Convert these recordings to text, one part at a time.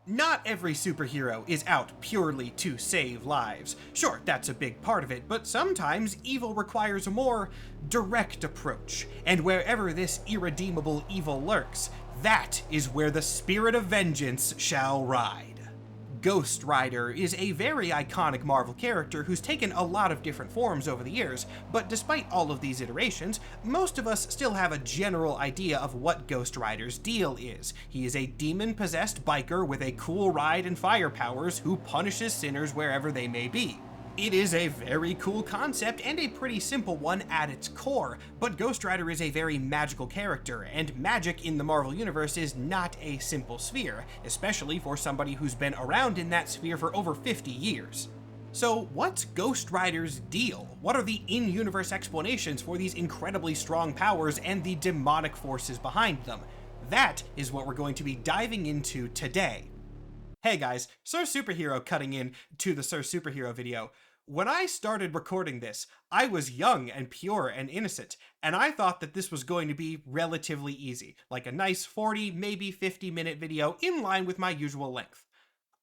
Not every superhero is out purely to save lives. Sure, that's a big part of it, but sometimes evil requires a more direct approach, and wherever this irredeemable evil lurks, that is where the spirit of vengeance shall ride. Ghost Rider is a very iconic Marvel character who's taken a lot of different forms over the years, but despite all of these iterations, most of us still have a general idea of what Ghost Rider's deal is. He is a demon-possessed biker with a cool ride and fire powers who punishes sinners wherever they may be. It is a very cool concept and a pretty simple one at its core, but Ghost Rider is a very magical character, and magic in the Marvel Universe is not a simple sphere, especially for somebody who's been around in that sphere for over 50 years. So what's Ghost Rider's deal? What are the in-universe explanations for these incredibly strong powers and the demonic forces behind them? That is what we're going to be diving into today. Hey guys, Sir Superhero cutting in to the Sir Superhero video. When I started recording this, I was young and pure and innocent, and I thought that this was going to be relatively easy, like a nice 40, maybe 50-minute video in line with my usual length.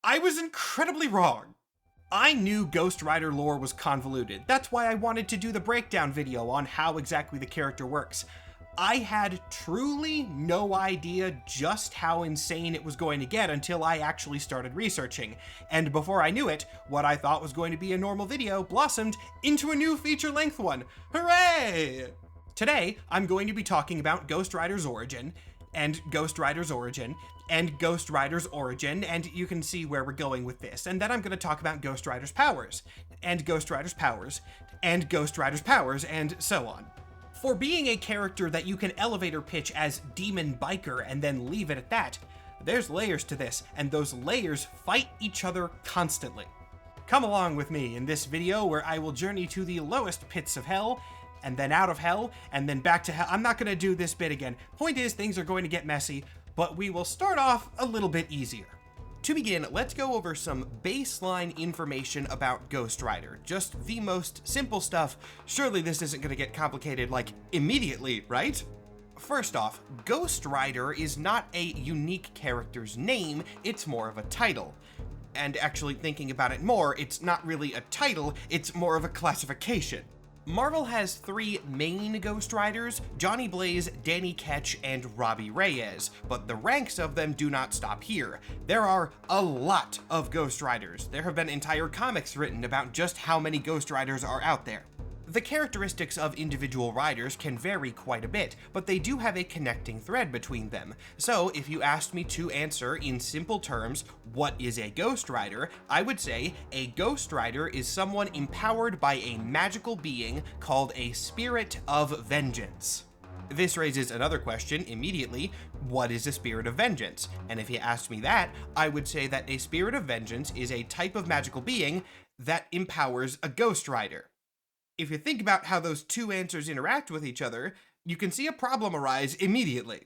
I was incredibly wrong. I knew Ghost Rider lore was convoluted. That's why I wanted to do the breakdown video on how exactly the character works. I had truly no idea just how insane it was going to get until I actually started researching, and before I knew it, what I thought was going to be a normal video blossomed into a new feature-length one. Hooray! Today, I'm going to be talking about Ghost Rider's origin, and Ghost Rider's origin, and Ghost Rider's origin, and you can see where we're going with this. And then I'm going to talk about Ghost Rider's powers, and Ghost Rider's powers, and Ghost Rider's powers, and so on. For being a character that you can elevator pitch as Demon Biker and then leave it at that, there's layers to this, and those layers fight each other constantly. Come along with me in this video where I will journey to the lowest pits of hell, and then out of hell, and then back to hell. I'm not going to do this bit again. Point is, things are going to get messy, but we will start off a little bit easier. To begin, let's go over some baseline information about Ghost Rider. Just the most simple stuff. Surely this isn't going to get complicated, like, immediately, right? First off, Ghost Rider is not a unique character's name, it's more of a title. And actually thinking about it more, it's not really a title, it's more of a classification. Marvel has three main Ghost Riders: Johnny Blaze, Danny Ketch, and Robbie Reyes, but the ranks of them do not stop here. There are a lot of Ghost Riders. There have been entire comics written about just how many Ghost Riders are out there. The characteristics of individual riders can vary quite a bit, but they do have a connecting thread between them. So if you asked me to answer in simple terms, what is a Ghost Rider, I would say a Ghost Rider is someone empowered by a magical being called a Spirit of Vengeance. This raises another question immediately: what is a Spirit of Vengeance? And if you asked me that, I would say that a Spirit of Vengeance is a type of magical being that empowers a Ghost Rider. If you think about how those two answers interact with each other, you can see a problem arise immediately.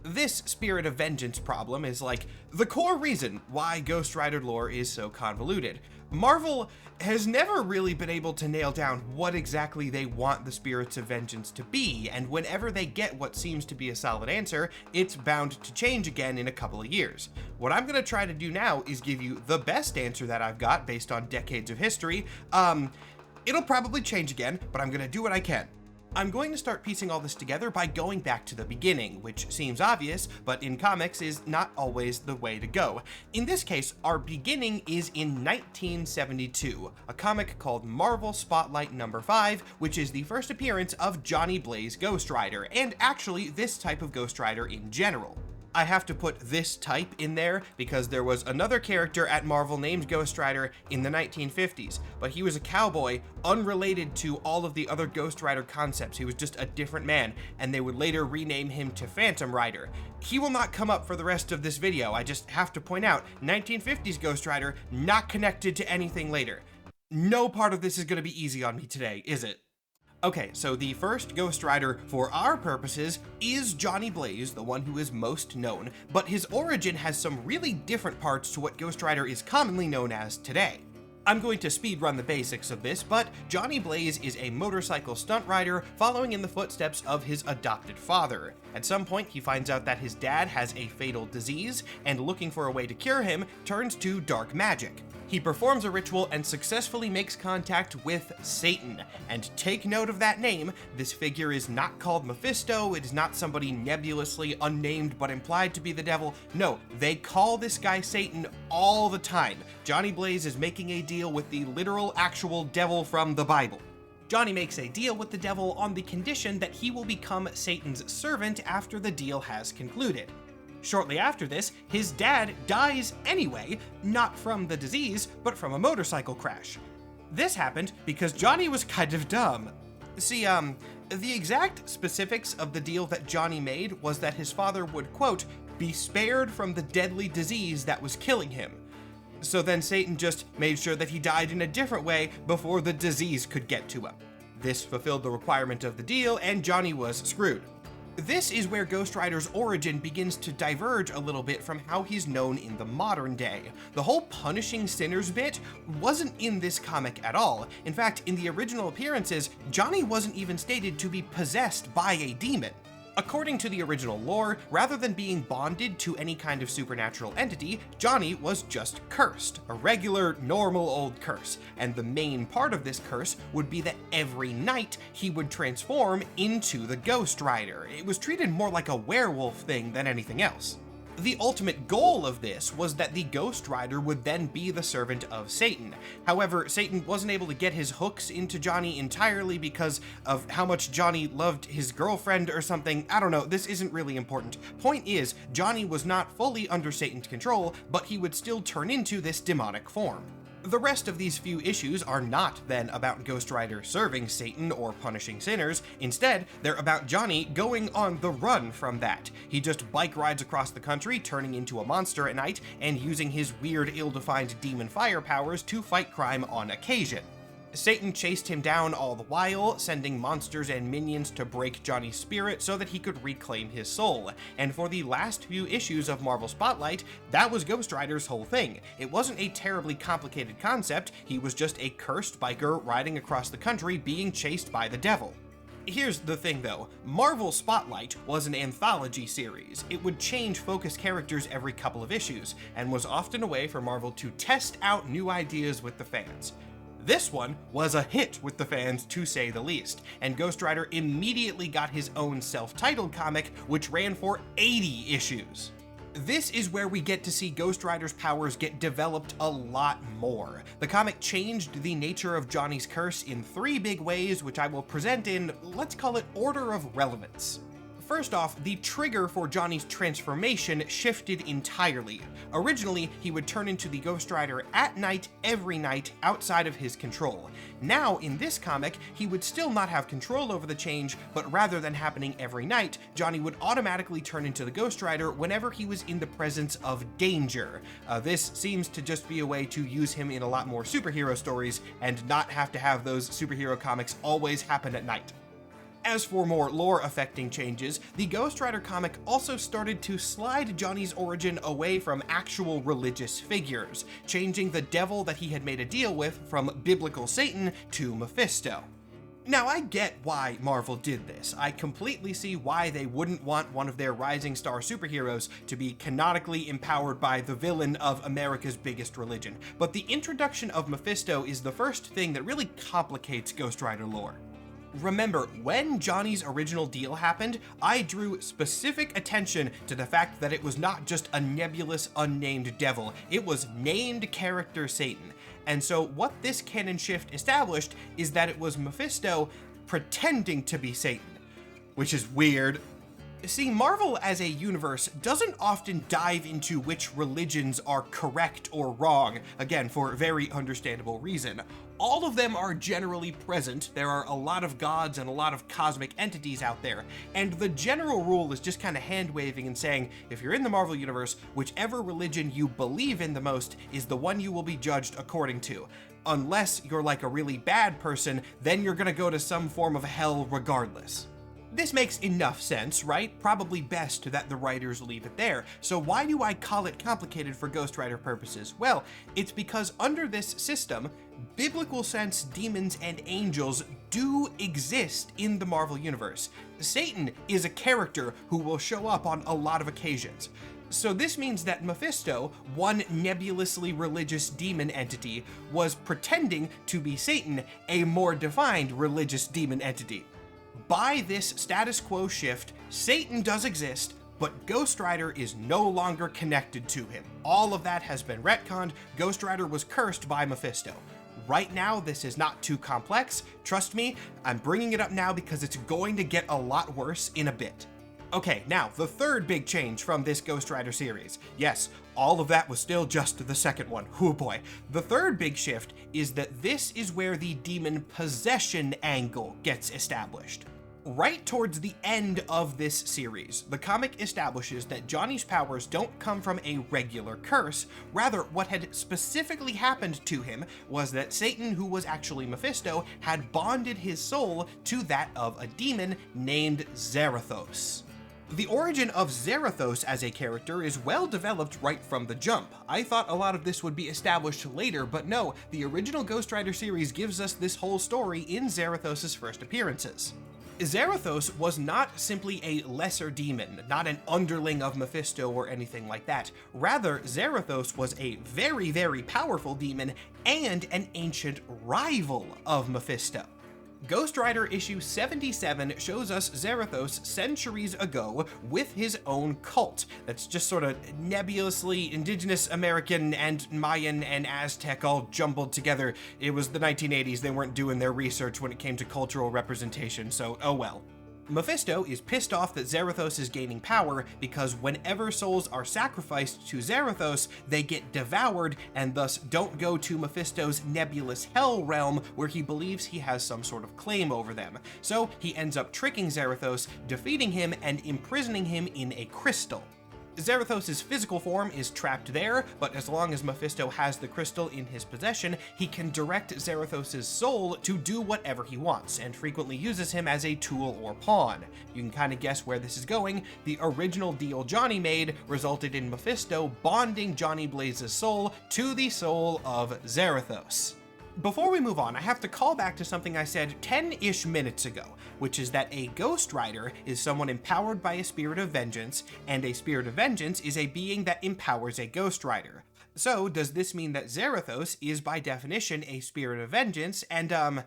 This Spirit of Vengeance problem is like the core reason why Ghost Rider lore is so convoluted. Marvel has never really been able to nail down what exactly they want the Spirits of Vengeance to be, and whenever they get what seems to be a solid answer, it's bound to change again in a couple of years. What I'm going to try to do now is give you the best answer that I've got based on decades of history. It'll probably change again, but I'm gonna do what I can. I'm going to start piecing all this together by going back to the beginning, which seems obvious, but in comics is not always the way to go. In this case, our beginning is in 1972, a comic called Marvel Spotlight number 5, which is the first appearance of Johnny Blaze Ghost Rider, and actually this type of Ghost Rider in general. I have to put this type in there because there was another character at Marvel named Ghost Rider in the 1950s, but he was a cowboy unrelated to all of the other Ghost Rider concepts. He was just a different man, and they would later rename him to Phantom Rider. He will not come up for the rest of this video. I just have to point out, 1950s Ghost Rider not connected to anything later. No part of this is going to be easy on me today, is it? Okay, so the first Ghost Rider, for our purposes, is Johnny Blaze, the one who is most known, but his origin has some really different parts to what Ghost Rider is commonly known as today. I'm going to speedrun the basics of this, but Johnny Blaze is a motorcycle stunt rider following in the footsteps of his adopted father. At some point, he finds out that his dad has a fatal disease, and looking for a way to cure him, turns to dark magic. He performs a ritual and successfully makes contact with Satan. And take note of that name, this figure is not called Mephisto, it is not somebody nebulously unnamed but implied to be the devil. No, they call this guy Satan all the time. Johnny Blaze is making a deal with the literal actual devil from the Bible. Johnny makes a deal with the devil on the condition that he will become Satan's servant after the deal has concluded. Shortly after this, his dad dies anyway, not from the disease, but from a motorcycle crash. This happened because Johnny was kind of dumb. See, the exact specifics of the deal that Johnny made was that his father would, quote, be spared from the deadly disease that was killing him. So then Satan just made sure that he died in a different way before the disease could get to him. This fulfilled the requirement of the deal, and Johnny was screwed. This is where Ghost Rider's origin begins to diverge a little bit from how he's known in the modern day. The whole punishing sinners bit wasn't in this comic at all. In fact, in the original appearances, Johnny wasn't even stated to be possessed by a demon. According to the original lore, rather than being bonded to any kind of supernatural entity, Johnny was just cursed, a regular, normal old curse, and the main part of this curse would be that every night he would transform into the Ghost Rider. It was treated more like a werewolf thing than anything else. The ultimate goal of this was that the Ghost Rider would then be the servant of Satan. However, Satan wasn't able to get his hooks into Johnny entirely because of how much Johnny loved his girlfriend or something. I don't know, this isn't really important. Point is, Johnny was not fully under Satan's control, but he would still turn into this demonic form. The rest of these few issues are not then about Ghost Rider serving Satan or punishing sinners. Instead, they're about Johnny going on the run from that. He just bike rides across the country, turning into a monster at night, and using his weird, ill-defined demon fire powers to fight crime on occasion. Satan chased him down all the while, sending monsters and minions to break Johnny's spirit so that he could reclaim his soul. And for the last few issues of Marvel Spotlight, that was Ghost Rider's whole thing. It wasn't a terribly complicated concept, he was just a cursed biker riding across the country being chased by the devil. Here's the thing though, Marvel Spotlight was an anthology series. It would change focus characters every couple of issues, and was often a way for Marvel to test out new ideas with the fans. This one was a hit with the fans, to say the least, and Ghost Rider immediately got his own self-titled comic, which ran for 80 issues. This is where we get to see Ghost Rider's powers get developed a lot more. The comic changed the nature of Johnny's curse in 3 big ways, which I will present in, let's call it, order of relevance. First off, the trigger for Johnny's transformation shifted entirely. Originally, he would turn into the Ghost Rider at night, every night, outside of his control. Now, in this comic, he would still not have control over the change, but rather than happening every night, Johnny would automatically turn into the Ghost Rider whenever he was in the presence of danger. This seems to just be a way to use him in a lot more superhero stories, and not have to have those superhero comics always happen at night. As for more lore-affecting changes, the Ghost Rider comic also started to slide Johnny's origin away from actual religious figures, changing the devil that he had made a deal with from biblical Satan to Mephisto. Now, I get why Marvel did this. I completely see why they wouldn't want one of their rising star superheroes to be canonically empowered by the villain of America's biggest religion, but the introduction of Mephisto is the first thing that really complicates Ghost Rider lore. Remember, when Johnny's original deal happened, I drew specific attention to the fact that it was not just a nebulous, unnamed devil, it was named character Satan. And so what this canon shift established is that it was Mephisto pretending to be Satan, which is weird. See, Marvel as a universe doesn't often dive into which religions are correct or wrong, again, for very understandable reason. All of them are generally present, there are a lot of gods and a lot of cosmic entities out there, and the general rule is just kind of hand-waving and saying, if you're in the Marvel universe, whichever religion you believe in the most is the one you will be judged according to. Unless you're like a really bad person, then you're gonna go to some form of hell regardless. This makes enough sense, right? Probably best that the writers leave it there. So why do I call it complicated for Ghost Rider purposes? Well, it's because under this system, biblical sense demons and angels do exist in the Marvel Universe. Satan is a character who will show up on a lot of occasions. So this means that Mephisto, one nebulously religious demon entity, was pretending to be Satan, a more defined religious demon entity. By this status quo shift, Satan does exist, but Ghost Rider is no longer connected to him. All of that has been retconned. Ghost Rider was cursed by Mephisto. Right now, this is not too complex. Trust me, I'm bringing it up now because it's going to get a lot worse in a bit. Okay, now, the third big change from this Ghost Rider series. Yes, all of that was still just the second one. Oh boy. The third big shift is that this is where the demon possession angle gets established. Right towards the end of this series, the comic establishes that Johnny's powers don't come from a regular curse. Rather, what had specifically happened to him was that Satan, who was actually Mephisto, had bonded his soul to that of a demon named Zarathos. The origin of Zarathos as a character is well developed right from the jump. I thought a lot of this would be established later, but no, the original Ghost Rider series gives us this whole story in Zarathos' first appearances. Zarathos was not simply a lesser demon, not an underling of Mephisto or anything like that. Rather, Zarathos was a very, very powerful demon and an ancient rival of Mephisto. Ghost Rider issue 77 shows us Zarathos centuries ago with his own cult that's just sort of nebulously indigenous American and Mayan and Aztec all jumbled together. It was the 1980s, they weren't doing their research when it came to cultural representation, so oh well. Mephisto is pissed off that Zarathos is gaining power because whenever souls are sacrificed to Zarathos, they get devoured and thus don't go to Mephisto's nebulous hell realm where he believes he has some sort of claim over them. So he ends up tricking Zarathos, defeating him, and imprisoning him in a crystal. Zarathos' physical form is trapped there, but as long as Mephisto has the crystal in his possession, he can direct Zarathos' soul to do whatever he wants, and frequently uses him as a tool or pawn. You can kind of guess where this is going. The original deal Johnny made resulted in Mephisto bonding Johnny Blaze's soul to the soul of Zarathos. Before we move on, I have to call back to something I said 10-ish minutes ago, which is that a Ghost Rider is someone empowered by a spirit of vengeance, and a spirit of vengeance is a being that empowers a Ghost Rider. So, does this mean that Zarathos is by definition a spirit of vengeance? And,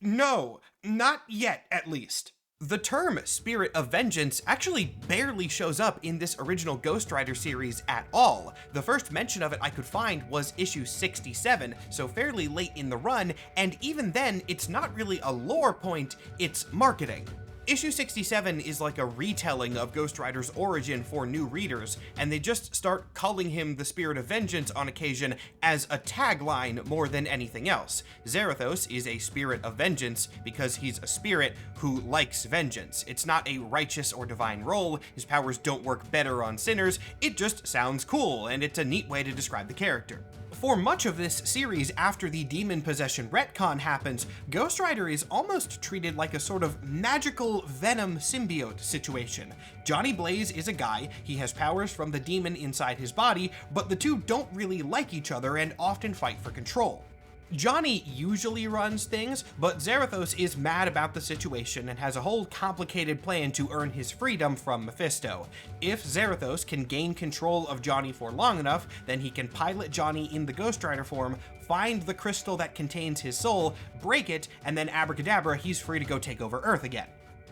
no, not yet, at least. The term Spirit of Vengeance actually barely shows up in this original Ghost Rider series at all. The first mention of it I could find was issue 67, so fairly late in the run, and even then, it's not really a lore point, it's marketing. Issue 67 is like a retelling of Ghost Rider's origin for new readers, and they just start calling him the Spirit of Vengeance on occasion as a tagline more than anything else. Zarathos is a spirit of vengeance because he's a spirit who likes vengeance. It's not a righteous or divine role, his powers don't work better on sinners, it just sounds cool, and it's a neat way to describe the character. For much of this series after the demon possession retcon happens, Ghost Rider is almost treated like a sort of magical venom symbiote situation. Johnny Blaze is a guy, he has powers from the demon inside his body, but the two don't really like each other and often fight for control. Johnny usually runs things, but Zarathos is mad about the situation and has a whole complicated plan to earn his freedom from Mephisto. If Zarathos can gain control of Johnny for long enough, then he can pilot Johnny in the Ghost Rider form, find the crystal that contains his soul, break it, and then abracadabra, he's free to go take over Earth again.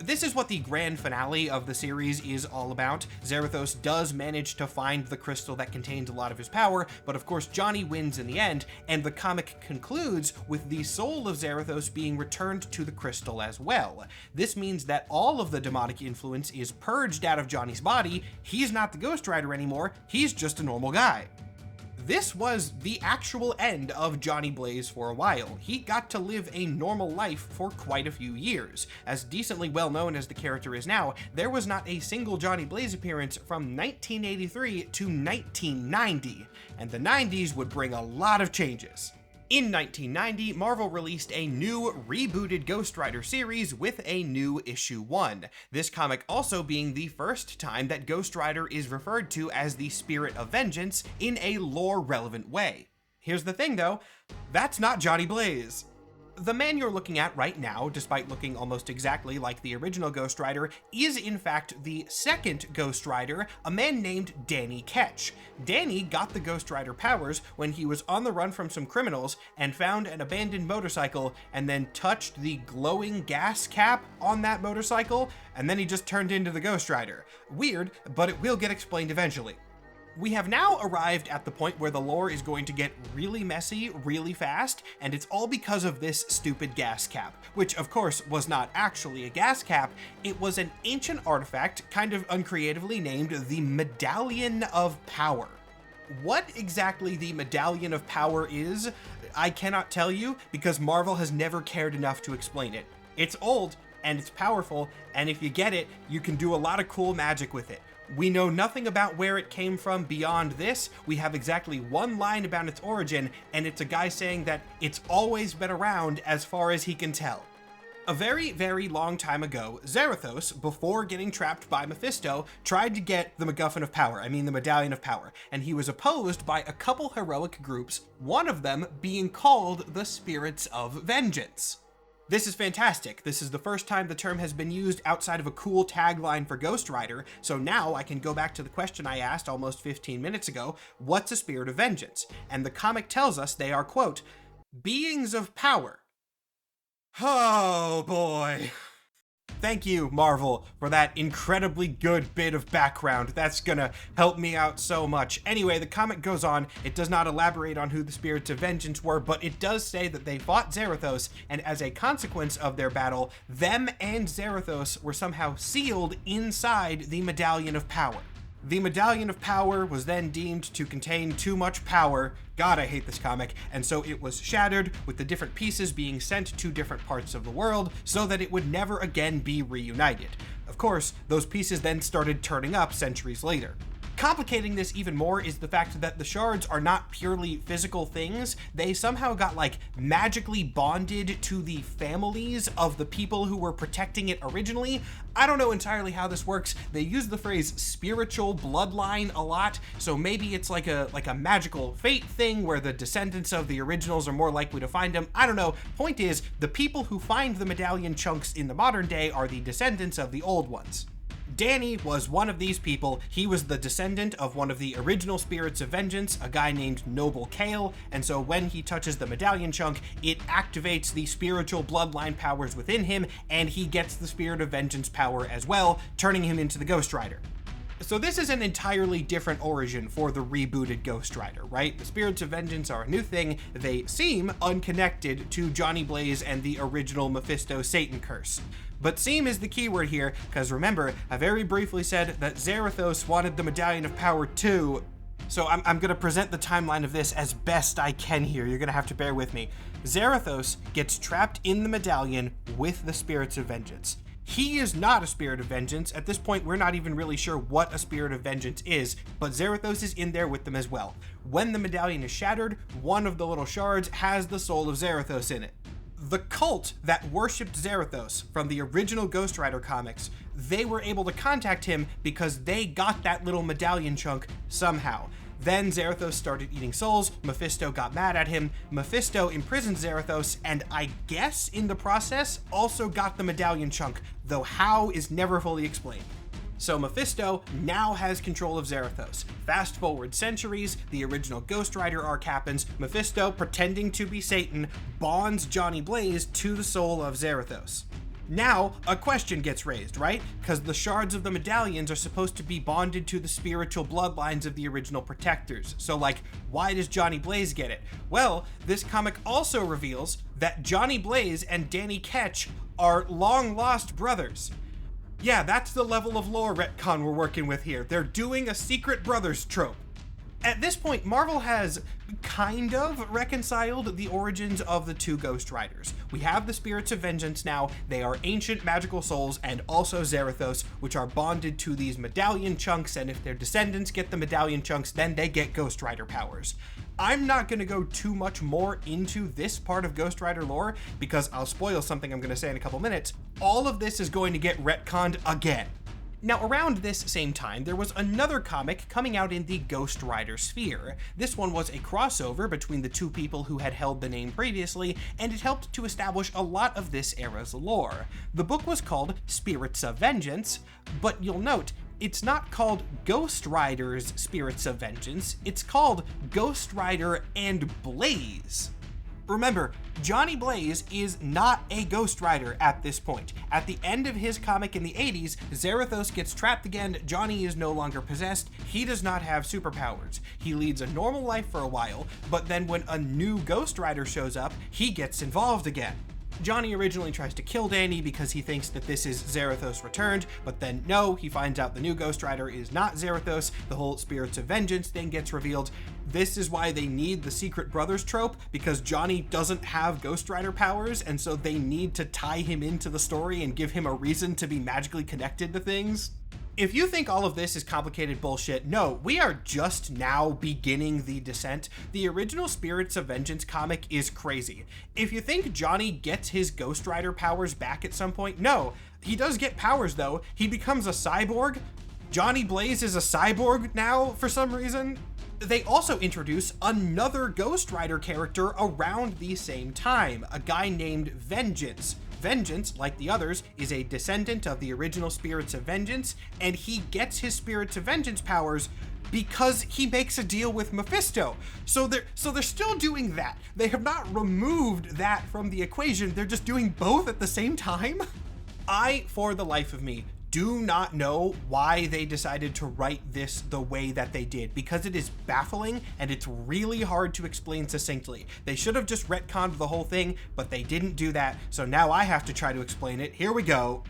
This is what the grand finale of the series is all about. Zarathos does manage to find the crystal that contains a lot of his power, but of course Johnny wins in the end, and the comic concludes with the soul of Zarathos being returned to the crystal as well. This means that all of the demonic influence is purged out of Johnny's body. He's not the Ghost Rider anymore, he's just a normal guy. This was the actual end of Johnny Blaze for a while. He got to live a normal life for quite a few years. As decently well known as the character is now, there was not a single Johnny Blaze appearance from 1983 to 1990, and the 90s would bring a lot of changes. In 1990, Marvel released a new rebooted Ghost Rider series with a new issue 1. This comic also being the first time that Ghost Rider is referred to as the Spirit of Vengeance in a lore-relevant way. Here's the thing though, that's not Johnny Blaze. The man you're looking at right now, despite looking almost exactly like the original Ghost Rider, is in fact the second Ghost Rider, a man named Danny Ketch. Danny got the Ghost Rider powers when he was on the run from some criminals and found an abandoned motorcycle and then touched the glowing gas cap on that motorcycle, and then he just turned into the Ghost Rider. Weird, but it will get explained eventually. We have now arrived at the point where the lore is going to get really messy really fast, and it's all because of this stupid gas cap, which of course was not actually a gas cap. It was an ancient artifact, kind of uncreatively named the Medallion of Power. What exactly the Medallion of Power is, I cannot tell you because Marvel has never cared enough to explain it. It's old, and it's powerful, and if you get it, you can do a lot of cool magic with it. We know nothing about where it came from beyond this. We have exactly one line about its origin, and it's a guy saying that it's always been around as far as he can tell. A very, very long time ago, Zarathos, before getting trapped by Mephisto, tried to get the MacGuffin of Power, the Medallion of Power, and he was opposed by a couple heroic groups, one of them being called the Spirits of Vengeance. This is fantastic. This is the first time the term has been used outside of a cool tagline for Ghost Rider, so now I can go back to the question I asked almost 15 minutes ago, what's a Spirit of Vengeance? And the comic tells us they are, quote, beings of power. Oh boy. Thank you, Marvel, for that incredibly good bit of background. That's gonna help me out so much. Anyway, the comic goes on. It does not elaborate on who the Spirits of Vengeance were, but it does say that they fought Zarathos, and as a consequence of their battle, them and Zarathos were somehow sealed inside the Medallion of Power. The Medallion of Power was then deemed to contain too much power. God, I hate this comic. And so it was shattered, with the different pieces being sent to different parts of the world so that it would never again be reunited. Of course, those pieces then started turning up centuries later. Complicating this even more is the fact that the shards are not purely physical things. They somehow got magically bonded to the families of the people who were protecting it originally. I don't know entirely how this works. They use the phrase spiritual bloodline a lot, so maybe it's like a magical fate thing where the descendants of the originals are more likely to find them. I don't know. Point is, the people who find the medallion chunks in the modern day are the descendants of the old ones. Danny was one of these people. He was the descendant of one of the original Spirits of Vengeance, a guy named Noble Kale, and so when he touches the medallion chunk, it activates the spiritual bloodline powers within him, and he gets the Spirit of Vengeance power as well, turning him into the Ghost Rider. So this is an entirely different origin for the rebooted Ghost Rider, right? The Spirits of Vengeance are a new thing. They seem unconnected to Johnny Blaze and the original Mephisto Satan curse. But seem is the keyword here, because remember, I very briefly said that Zarathos wanted the Medallion of Power too. So I'm going to present the timeline of this as best I can here. You're going to have to bear with me. Zarathos gets trapped in the medallion with the Spirits of Vengeance. He is not a Spirit of Vengeance. At this point, we're not even really sure what a Spirit of Vengeance is, but Zarathos is in there with them as well. When the medallion is shattered, one of the little shards has the soul of Zarathos in it. The cult that worshipped Zarathos from the original Ghost Rider comics, they were able to contact him because they got that little medallion chunk somehow. Then Zarathos started eating souls, Mephisto got mad at him, Mephisto imprisoned Zarathos, and I guess in the process also got the medallion chunk, though how is never fully explained. So Mephisto now has control of Zarathos. Fast forward centuries, the original Ghost Rider arc happens, Mephisto, pretending to be Satan, bonds Johnny Blaze to the soul of Zarathos. Now, a question gets raised, right? Because the shards of the medallions are supposed to be bonded to the spiritual bloodlines of the original protectors. So why does Johnny Blaze get it? Well, this comic also reveals that Johnny Blaze and Danny Ketch are long-lost brothers. Yeah, that's the level of lore retcon we're working with here. They're doing a secret brothers trope. At this point, Marvel has kind of reconciled the origins of the two Ghost Riders. We have the Spirits of Vengeance now. They are ancient magical souls and also Zarathos, which are bonded to these medallion chunks, and if their descendants get the medallion chunks, then they get Ghost Rider powers. I'm not going to go too much more into this part of Ghost Rider lore because I'll spoil something I'm going to say in a couple minutes. All of this is going to get retconned again. Now, around this same time, there was another comic coming out in the Ghost Rider sphere. This one was a crossover between the two people who had held the name previously, and it helped to establish a lot of this era's lore. The book was called Spirits of Vengeance, but you'll note, it's not called Ghost Rider's Spirits of Vengeance, it's called Ghost Rider and Blaze. Remember, Johnny Blaze is not a Ghost Rider at this point. At the end of his comic in the 80s, Zarathos gets trapped again, Johnny is no longer possessed, he does not have superpowers. He leads a normal life for a while, but then when a new Ghost Rider shows up, he gets involved again. Johnny originally tries to kill Danny because he thinks that this is Zarathos returned, but then no, he finds out the new Ghost Rider is not Zarathos, the whole Spirits of Vengeance thing gets revealed. This is why they need the Secret Brothers trope, because Johnny doesn't have Ghost Rider powers, and so they need to tie him into the story and give him a reason to be magically connected to things. If you think all of this is complicated bullshit, no, we are just now beginning the descent. The original Spirits of Vengeance comic is crazy. If you think Johnny gets his Ghost Rider powers back at some point, no. He does get powers though. He becomes a cyborg. Johnny Blaze is a cyborg now for some reason. They also introduce another Ghost Rider character around the same time, a guy named Vengeance. Vengeance, like the others, is a descendant of the original Spirits of Vengeance, and he gets his Spirits of Vengeance powers because he makes a deal with Mephisto. So they're still doing that. They have not removed that from the equation, they're just doing both at the same time. I, for the life of me, do not know why they decided to write this the way that they did, because it is baffling and it's really hard to explain succinctly. They should have just retconned the whole thing, but they didn't do that, so now I have to try to explain it. Here we go.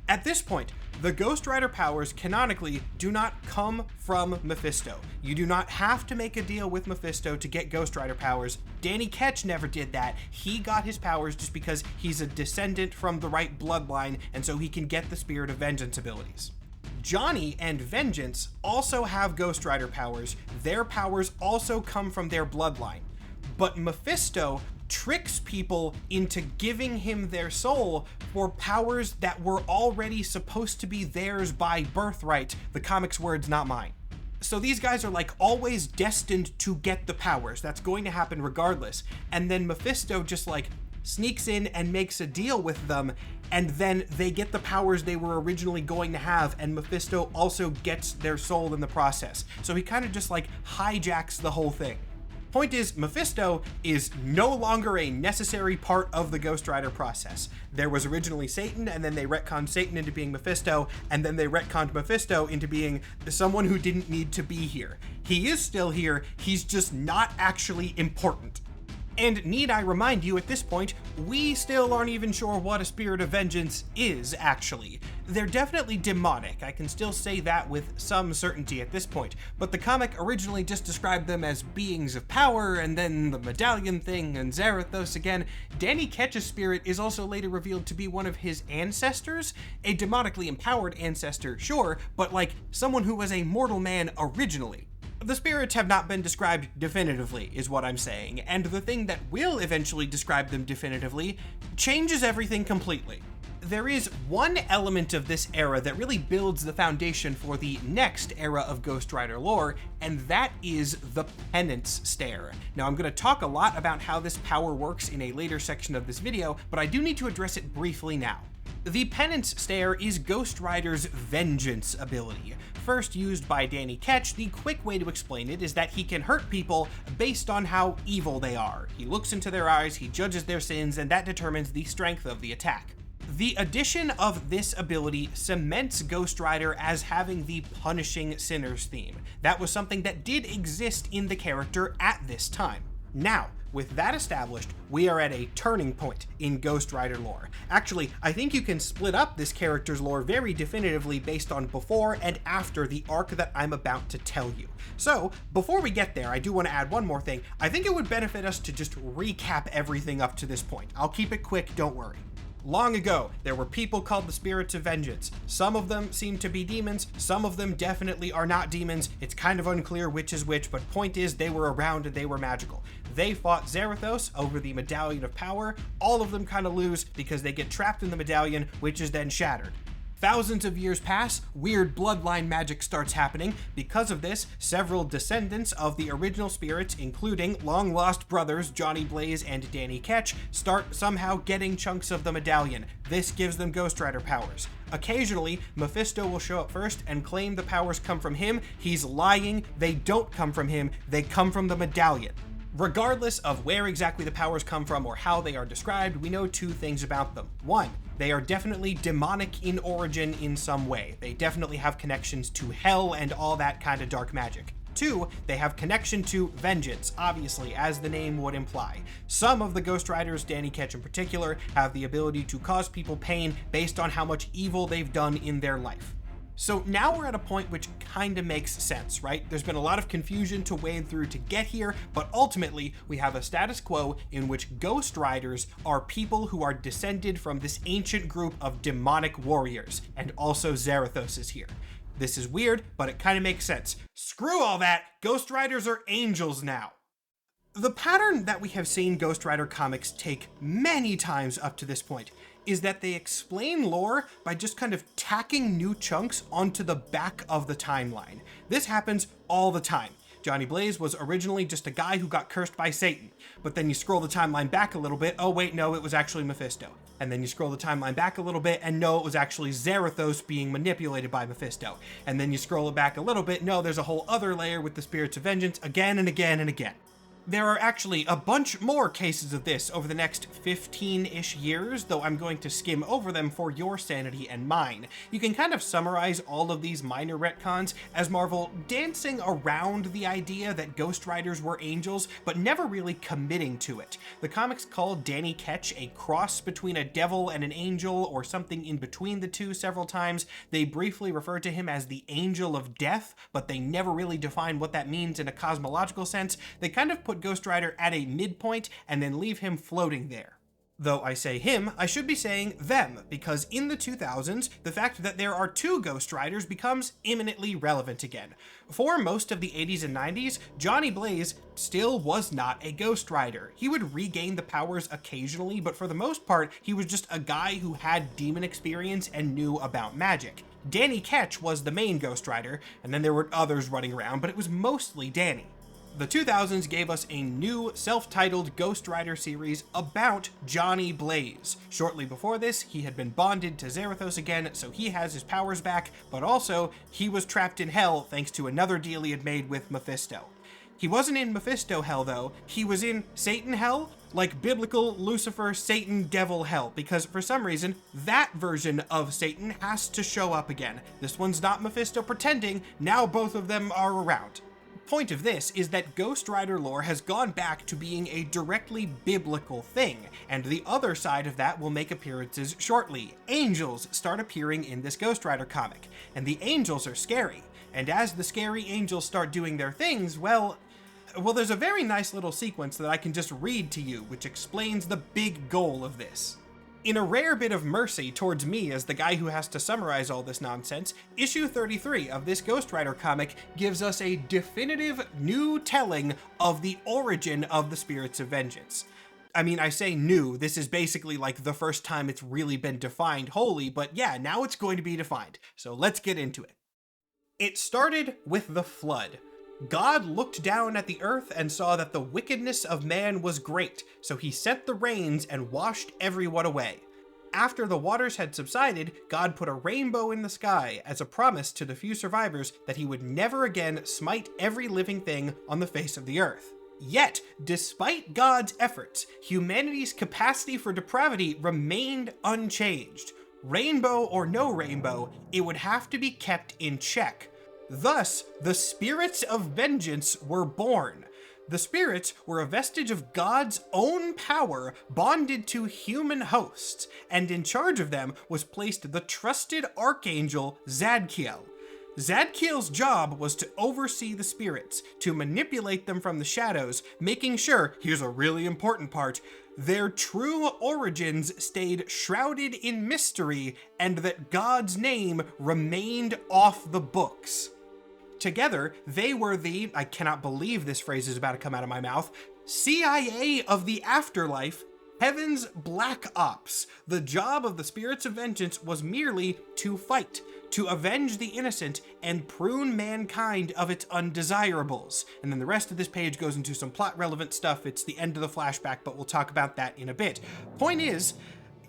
At this point, the Ghost Rider powers canonically do not come from Mephisto. You do not have to make a deal with Mephisto to get Ghost Rider powers. Danny Ketch never did that. He got his powers just because he's a descendant from the right bloodline, and so he can get the Spirit of Vengeance abilities. Johnny and Vengeance also have Ghost Rider powers. Their powers also come from their bloodline. But Mephisto tricks people into giving him their soul for powers that were already supposed to be theirs by birthright. The comic's words, not mine. So these guys are like always destined to get the powers. That's going to happen regardless. And then Mephisto just like sneaks in and makes a deal with them, and then they get the powers they were originally going to have, and Mephisto also gets their soul in the process. So he kind of just like hijacks the whole thing. Point is, Mephisto is no longer a necessary part of the Ghost Rider process. There was originally Satan, and then they retconned Satan into being Mephisto, and then they retconned Mephisto into being someone who didn't need to be here. He is still here, he's just not actually important. And need I remind you at this point, we still aren't even sure what a Spirit of Vengeance is, actually. They're definitely demonic, I can still say that with some certainty at this point, but the comic originally just described them as beings of power, and then the medallion thing, and Zarathos again. Danny Ketch's spirit is also later revealed to be one of his ancestors, a demonically empowered ancestor, sure, but like someone who was a mortal man originally. The spirits have not been described definitively, is what I'm saying, and the thing that will eventually describe them definitively changes everything completely. There is one element of this era that really builds the foundation for the next era of Ghost Rider lore, and that is the Penance stare. Now, I'm going to talk a lot about how this power works in a later section of this video, but I do need to address it briefly now. The Penance stare is Ghost Rider's vengeance ability. First used by Danny Ketch, the quick way to explain it is that he can hurt people based on how evil they are. He looks into their eyes, he judges their sins, and that determines the strength of the attack. The addition of this ability cements Ghost Rider as having the punishing sinners theme. That was something that did exist in the character at this time. Now, with that established, we are at a turning point in Ghost Rider lore. Actually, I think you can split up this character's lore very definitively based on before and after the arc that I'm about to tell you. So, before we get there, I do want to add one more thing. I think it would benefit us to just recap everything up to this point. I'll keep it quick, don't worry. Long ago, there were people called the Spirits of Vengeance. Some of them seem to be demons, some of them definitely are not demons. It's kind of unclear which is which, but point is they were around and they were magical. They fought Zarathos over the Medallion of Power. All of them kind of lose because they get trapped in the medallion, which is then shattered. Thousands of years pass, weird bloodline magic starts happening. Because of this, several descendants of the original spirits, including long-lost brothers Johnny Blaze and Danny Ketch, start somehow getting chunks of the medallion. This gives them Ghost Rider powers. Occasionally, Mephisto will show up first and claim the powers come from him. He's lying, they don't come from him, they come from the medallion. Regardless of where exactly the powers come from or how they are described, we know two things about them. One, they are definitely demonic in origin in some way. They definitely have connections to hell and all that kind of dark magic. Two, they have connection to vengeance, obviously, as the name would imply. Some of the Ghost Riders, Danny Ketch in particular, have the ability to cause people pain based on how much evil they've done in their life. So now we're at a point which kind of makes sense, right? There's been a lot of confusion to wade through to get here, but ultimately we have a status quo in which Ghost Riders are people who are descended from this ancient group of demonic warriors, and also Zarathos is here. This is weird, but it kind of makes sense. Screw all that, Ghost Riders are angels now. The pattern that we have seen Ghost Rider comics take many times up to this point is that they explain lore by just kind of tacking new chunks onto the back of the timeline. This happens all the time. Johnny Blaze was originally just a guy who got cursed by Satan, but then you scroll the timeline back a little bit, oh wait, no, it was actually Mephisto. And then you scroll the timeline back a little bit, and no, it was actually Zarathos being manipulated by Mephisto. And then you scroll it back a little bit, no, there's a whole other layer with the Spirits of Vengeance again and again and again. There are actually a bunch more cases of this over the next 15-ish years, though I'm going to skim over them for your sanity and mine. You can kind of summarize all of these minor retcons as Marvel dancing around the idea that Ghost Riders were angels, but never really committing to it. The comics called Danny Ketch a cross between a devil and an angel, or something in between the two several times. They briefly refer to him as the Angel of Death, but they never really define what that means in a cosmological sense. They kind of put Ghost Rider at a midpoint and then leave him floating there. Though I say him, I should be saying them, because in the 2000s, the fact that there are two Ghost Riders becomes imminently relevant again. For most of the 80s and 90s, Johnny Blaze still was not a Ghost Rider. He would regain the powers occasionally, but for the most part, he was just a guy who had demon experience and knew about magic. Danny Ketch was the main Ghost Rider, and then there were others running around, but it was mostly Danny. The 2000s gave us a new self-titled Ghost Rider series about Johnny Blaze. Shortly before this, he had been bonded to Zarathos again, so he has his powers back, but also he was trapped in hell thanks to another deal he had made with Mephisto. He wasn't in Mephisto hell though, he was in Satan hell, like biblical Lucifer, Satan, devil hell, because for some reason, that version of Satan has to show up again. This one's not Mephisto pretending, now both of them are around. Point of this is that Ghost Rider lore has gone back to being a directly biblical thing, and the other side of that will make appearances shortly. Angels start appearing in this Ghost Rider comic, and the angels are scary, and as the scary angels start doing their things, well, there's a very nice little sequence that I can just read to you, which explains the big goal of this. In a rare bit of mercy towards me as the guy who has to summarize all this nonsense, issue 33 of this Ghost Rider comic gives us a definitive new telling of the origin of the Spirits of Vengeance. I mean, I say new, this is basically like the first time it's really been defined wholly, but yeah, now it's going to be defined. So let's get into it. It started with the flood. God looked down at the earth and saw that the wickedness of man was great, so he sent the rains and washed everyone away. After the waters had subsided, God put a rainbow in the sky as a promise to the few survivors that he would never again smite every living thing on the face of the earth. Yet, despite God's efforts, humanity's capacity for depravity remained unchanged. Rainbow or no rainbow, it would have to be kept in check. Thus, the Spirits of Vengeance were born. The spirits were a vestige of God's own power bonded to human hosts, and in charge of them was placed the trusted archangel Zadkiel. Zadkiel's job was to oversee the spirits, to manipulate them from the shadows, making sure, here's a really important part, their true origins stayed shrouded in mystery and that God's name remained off the books. Together, they were the, I cannot believe this phrase is about to come out of my mouth, CIA of the afterlife, Heaven's Black Ops. The job of the Spirits of Vengeance was merely to fight, to avenge the innocent, and prune mankind of its undesirables. And then the rest of this page goes into some plot-relevant stuff. It's the end of the flashback, but we'll talk about that in a bit. Point is,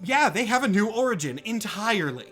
yeah, they have a new origin entirely.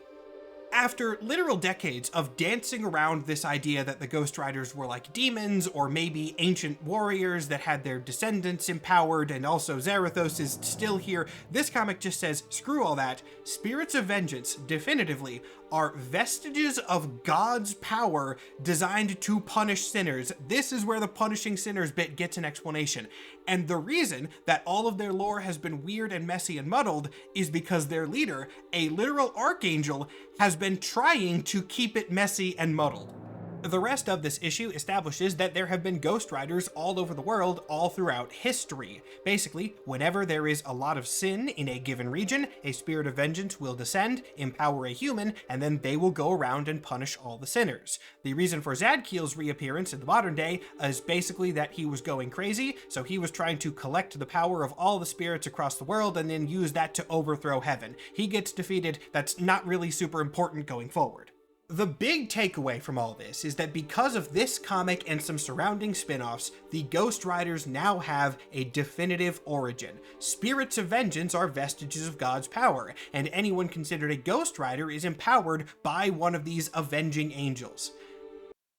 After literal decades of dancing around this idea that the Ghost Riders were like demons or maybe ancient warriors that had their descendants empowered, and also Zarathos is still here, this comic just says, screw all that. Spirits of Vengeance, definitively, are vestiges of God's power designed to punish sinners. This is where the punishing sinners bit gets an explanation. And the reason that all of their lore has been weird and messy and muddled is because their leader, a literal archangel, has been trying to keep it messy and muddled. The rest of this issue establishes that there have been Ghost Riders all over the world all throughout history. Basically, whenever there is a lot of sin in a given region, a spirit of vengeance will descend, empower a human, and then they will go around and punish all the sinners. The reason for Zadkiel's reappearance in the modern day is basically that he was going crazy, so he was trying to collect the power of all the spirits across the world and then use that to overthrow heaven. He gets defeated. That's not really super important going forward. The big takeaway from all this is that because of this comic and some surrounding spin-offs, the Ghost Riders now have a definitive origin. Spirits of Vengeance are vestiges of God's power, and anyone considered a Ghost Rider is empowered by one of these avenging angels.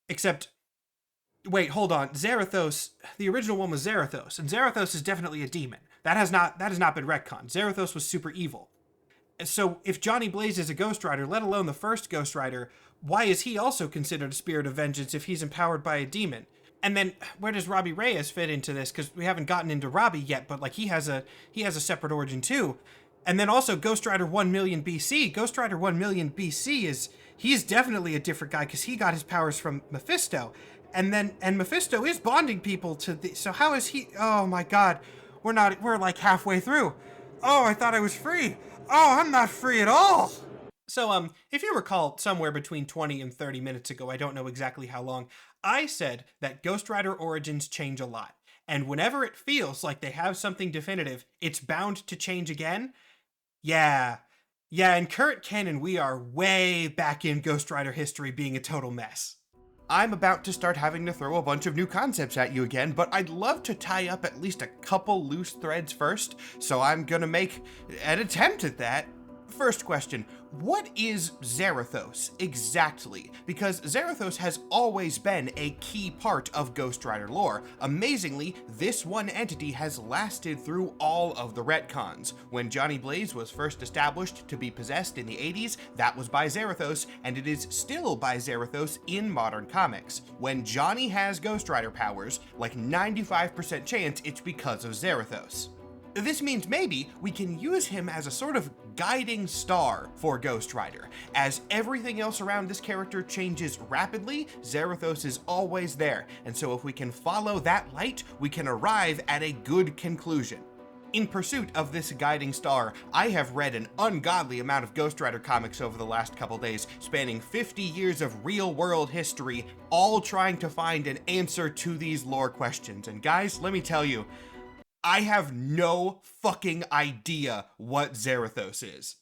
Except, wait, hold on, Zarathos, the original one was Zarathos, and Zarathos is definitely a demon. That has not been retconned. Zarathos was super evil. So if Johnny Blaze is a Ghost Rider, let alone the first Ghost Rider, why is he also considered a spirit of vengeance if he's empowered by a demon? And then where does Robbie Reyes fit into this? Because we haven't gotten into Robbie yet, but like he has a separate origin too. And then also Ghost Rider 1 million BC. Ghost Rider 1 million BC he's definitely a different guy because he got his powers from Mephisto. And Mephisto is bonding people to the, so how is he, oh my God, we're like halfway through. Oh, I thought I was free. Oh, I'm not free at all. So, if you recall, somewhere between 20 and 30 minutes ago, I don't know exactly how long, I said that Ghost Rider origins change a lot. And whenever it feels like they have something definitive, it's bound to change again. Yeah, in current canon, we are way back in Ghost Rider history being a total mess. I'm about to start having to throw a bunch of new concepts at you again, but I'd love to tie up at least a couple loose threads first, so I'm gonna make an attempt at that. First question, what is Zarathos exactly? Because Zarathos has always been a key part of Ghost Rider lore. Amazingly, this one entity has lasted through all of the retcons. When Johnny Blaze was first established to be possessed in the 80s, that was by Zarathos, and it is still by Zarathos in modern comics. When Johnny has Ghost Rider powers, like 95% chance it's because of Zarathos. This means maybe we can use him as a sort of guiding star for Ghost Rider. As everything else around this character changes rapidly, Zarathos is always there, and so if we can follow that light, we can arrive at a good conclusion. In pursuit of this guiding star, I have read an ungodly amount of Ghost Rider comics over the last couple days, spanning 50 years of real-world history, all trying to find an answer to these lore questions. And guys, let me tell you, I have no fucking idea what Zarathos is.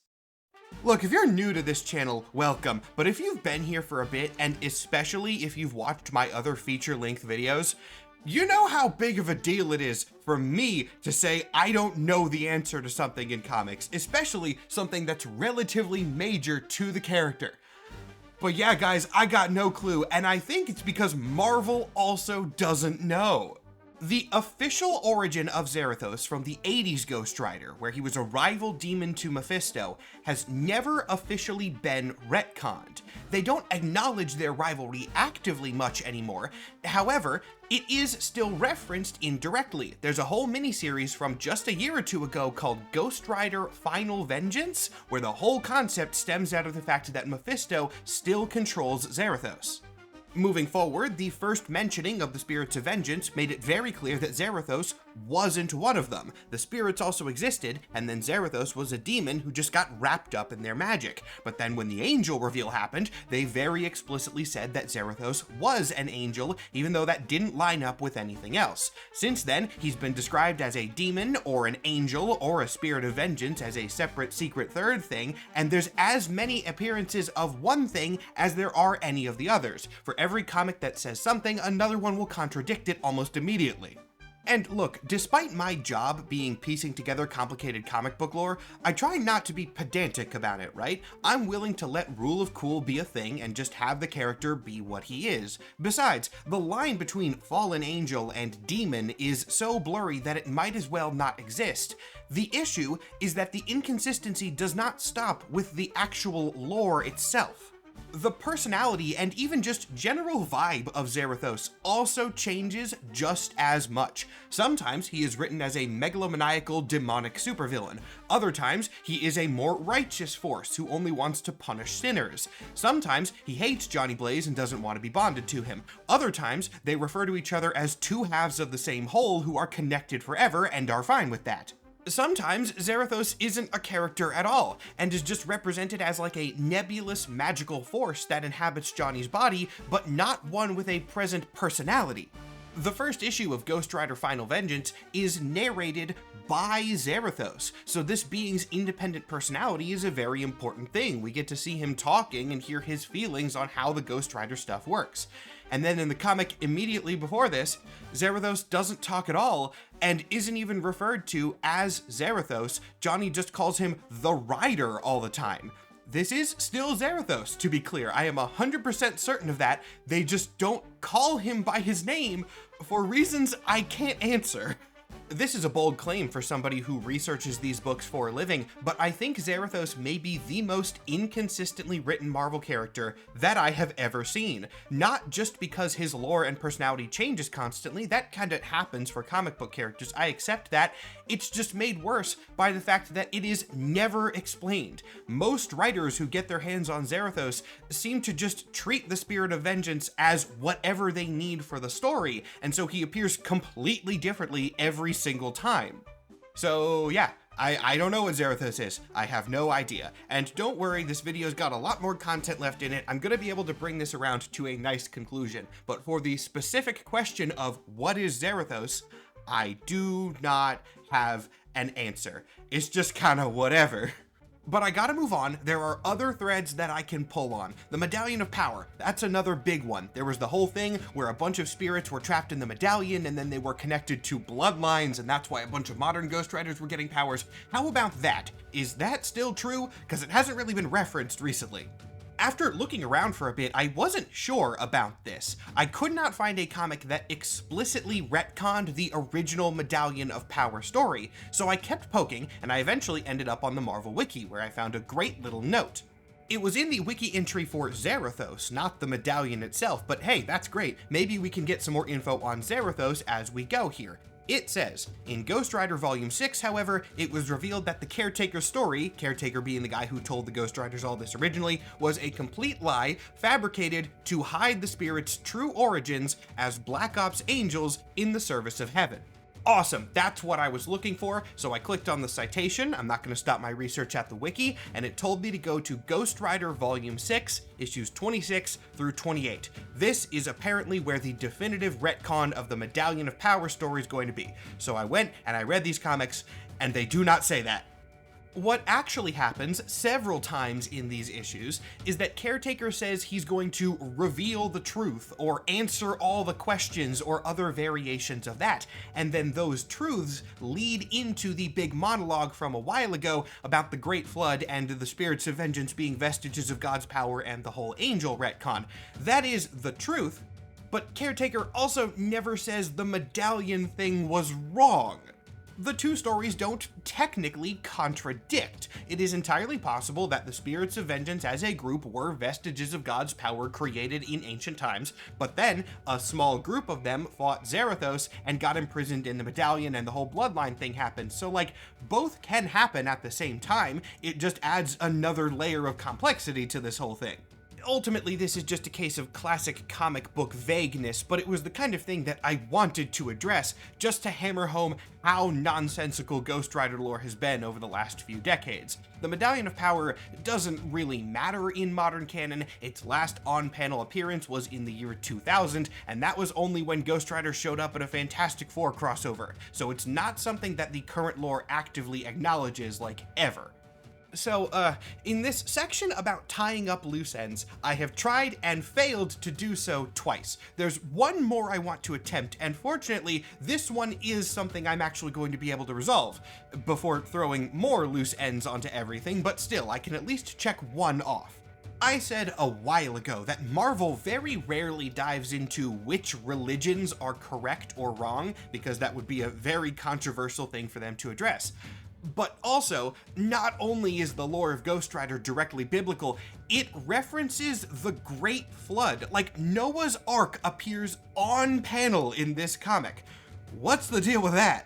Look, if you're new to this channel, welcome, but if you've been here for a bit, and especially if you've watched my other feature-length videos, you know how big of a deal it is for me to say I don't know the answer to something in comics, especially something that's relatively major to the character. But yeah, guys, I got no clue, and I think it's because Marvel also doesn't know. The official origin of Zarathos from the 80s Ghost Rider, where he was a rival demon to Mephisto, has never officially been retconned. They don't acknowledge their rivalry actively much anymore. However, it is still referenced indirectly. There's a whole miniseries from just a year or two ago called Ghost Rider Final Vengeance, where the whole concept stems out of the fact that Mephisto still controls Zarathos. Moving forward, the first mentioning of the Spirits of Vengeance made it very clear that Zarathos wasn't one of them. The spirits also existed, and then Zarathos was a demon who just got wrapped up in their magic. But then when the angel reveal happened, they very explicitly said that Zarathos was an angel, even though that didn't line up with anything else. Since then, he's been described as a demon, or an angel, or a spirit of vengeance as a separate secret third thing, and there's as many appearances of one thing as there are any of the others. For every comic that says something, another one will contradict it almost immediately. And look, despite my job being piecing together complicated comic book lore, I try not to be pedantic about it, right? I'm willing to let Rule of Cool be a thing and just have the character be what he is. Besides, the line between fallen angel and demon is so blurry that it might as well not exist. The issue is that the inconsistency does not stop with the actual lore itself. The personality and even just general vibe of Zarathos also changes just as much. Sometimes he is written as a megalomaniacal demonic supervillain. Other times he is a more righteous force who only wants to punish sinners. Sometimes he hates Johnny Blaze and doesn't want to be bonded to him. Other times they refer to each other as two halves of the same whole who are connected forever and are fine with that. Sometimes Zarathos isn't a character at all, and is just represented as like a nebulous magical force that inhabits Johnny's body, but not one with a present personality. The first issue of Ghost Rider Final Vengeance is narrated by Zarathos, so this being's independent personality is a very important thing. We get to see him talking and hear his feelings on how the Ghost Rider stuff works. And then in the comic immediately before this, Zarathos doesn't talk at all and isn't even referred to as Zarathos. Johnny just calls him the Rider all the time. This is still Zarathos, to be clear. I am 100% certain of that. They just don't call him by his name for reasons I can't answer. This is a bold claim for somebody who researches these books for a living, but I think Zarathos may be the most inconsistently written Marvel character that I have ever seen. Not just because his lore and personality changes constantly, that kind of happens for comic book characters, I accept that. It's just made worse by the fact that it is never explained. Most writers who get their hands on Zarathos seem to just treat the Spirit of Vengeance as whatever they need for the story, and so he appears completely differently every single time. So yeah, I don't know what Zarathos is. I have no idea. And don't worry, this video's got a lot more content left in it. I'm gonna be able to bring this around to a nice conclusion. But for the specific question of what is Zarathos, I do not have an answer. It's just kind of whatever. But I gotta move on. There are other threads that I can pull on. The Medallion of Power, that's another big one. There was the whole thing where a bunch of spirits were trapped in the medallion and then they were connected to bloodlines, and that's why a bunch of modern Ghost Riders were getting powers. How about that? Is that still true? Because it hasn't really been referenced recently. After looking around for a bit, I wasn't sure about this. I could not find a comic that explicitly retconned the original Medallion of Power story, so I kept poking, and I eventually ended up on the Marvel Wiki, where I found a great little note. It was in the wiki entry for Zarathos, not the medallion itself, but hey, that's great. Maybe we can get some more info on Zarathos as we go here. It says, in Ghost Rider Volume 6, however, it was revealed that the Caretaker's story, Caretaker being the guy who told the Ghost Riders all this originally, was a complete lie, fabricated to hide the spirit's true origins as Black Ops angels in the service of heaven. Awesome, that's what I was looking for, so I clicked on the citation. I'm not going to stop my research at the wiki, and it told me to go to Ghost Rider Volume 6, issues 26 through 28. This is apparently where the definitive retcon of the Medallion of Power story is going to be. So I went and I read these comics, and they do not say that. What actually happens several times in these issues is that Caretaker says he's going to reveal the truth or answer all the questions or other variations of that, and then those truths lead into the big monologue from a while ago about the Great Flood and the Spirits of Vengeance being vestiges of God's power and the whole angel retcon. That is the truth, but Caretaker also never says the medallion thing was wrong. The two stories don't technically contradict. It is entirely possible that the Spirits of Vengeance as a group were vestiges of God's power created in ancient times, but then a small group of them fought Zarathos and got imprisoned in the medallion and the whole bloodline thing happened. So like, both can happen at the same time, it just adds another layer of complexity to this whole thing. Ultimately, this is just a case of classic comic book vagueness, but it was the kind of thing that I wanted to address just to hammer home how nonsensical Ghost Rider lore has been over the last few decades. The Medallion of Power doesn't really matter in modern canon. Its last on-panel appearance was in the year 2000, and that was only when Ghost Rider showed up in a Fantastic Four crossover, so it's not something that the current lore actively acknowledges, like, ever. So, in this section about tying up loose ends, I have tried and failed to do so twice. There's one more I want to attempt, and fortunately, this one is something I'm actually going to be able to resolve before throwing more loose ends onto everything, but still, I can at least check one off. I said a while ago that Marvel very rarely dives into which religions are correct or wrong, because that would be a very controversial thing for them to address. But also, not only is the lore of Ghost Rider directly biblical, it references the Great Flood. Like, Noah's Ark appears on panel in this comic. What's the deal with that?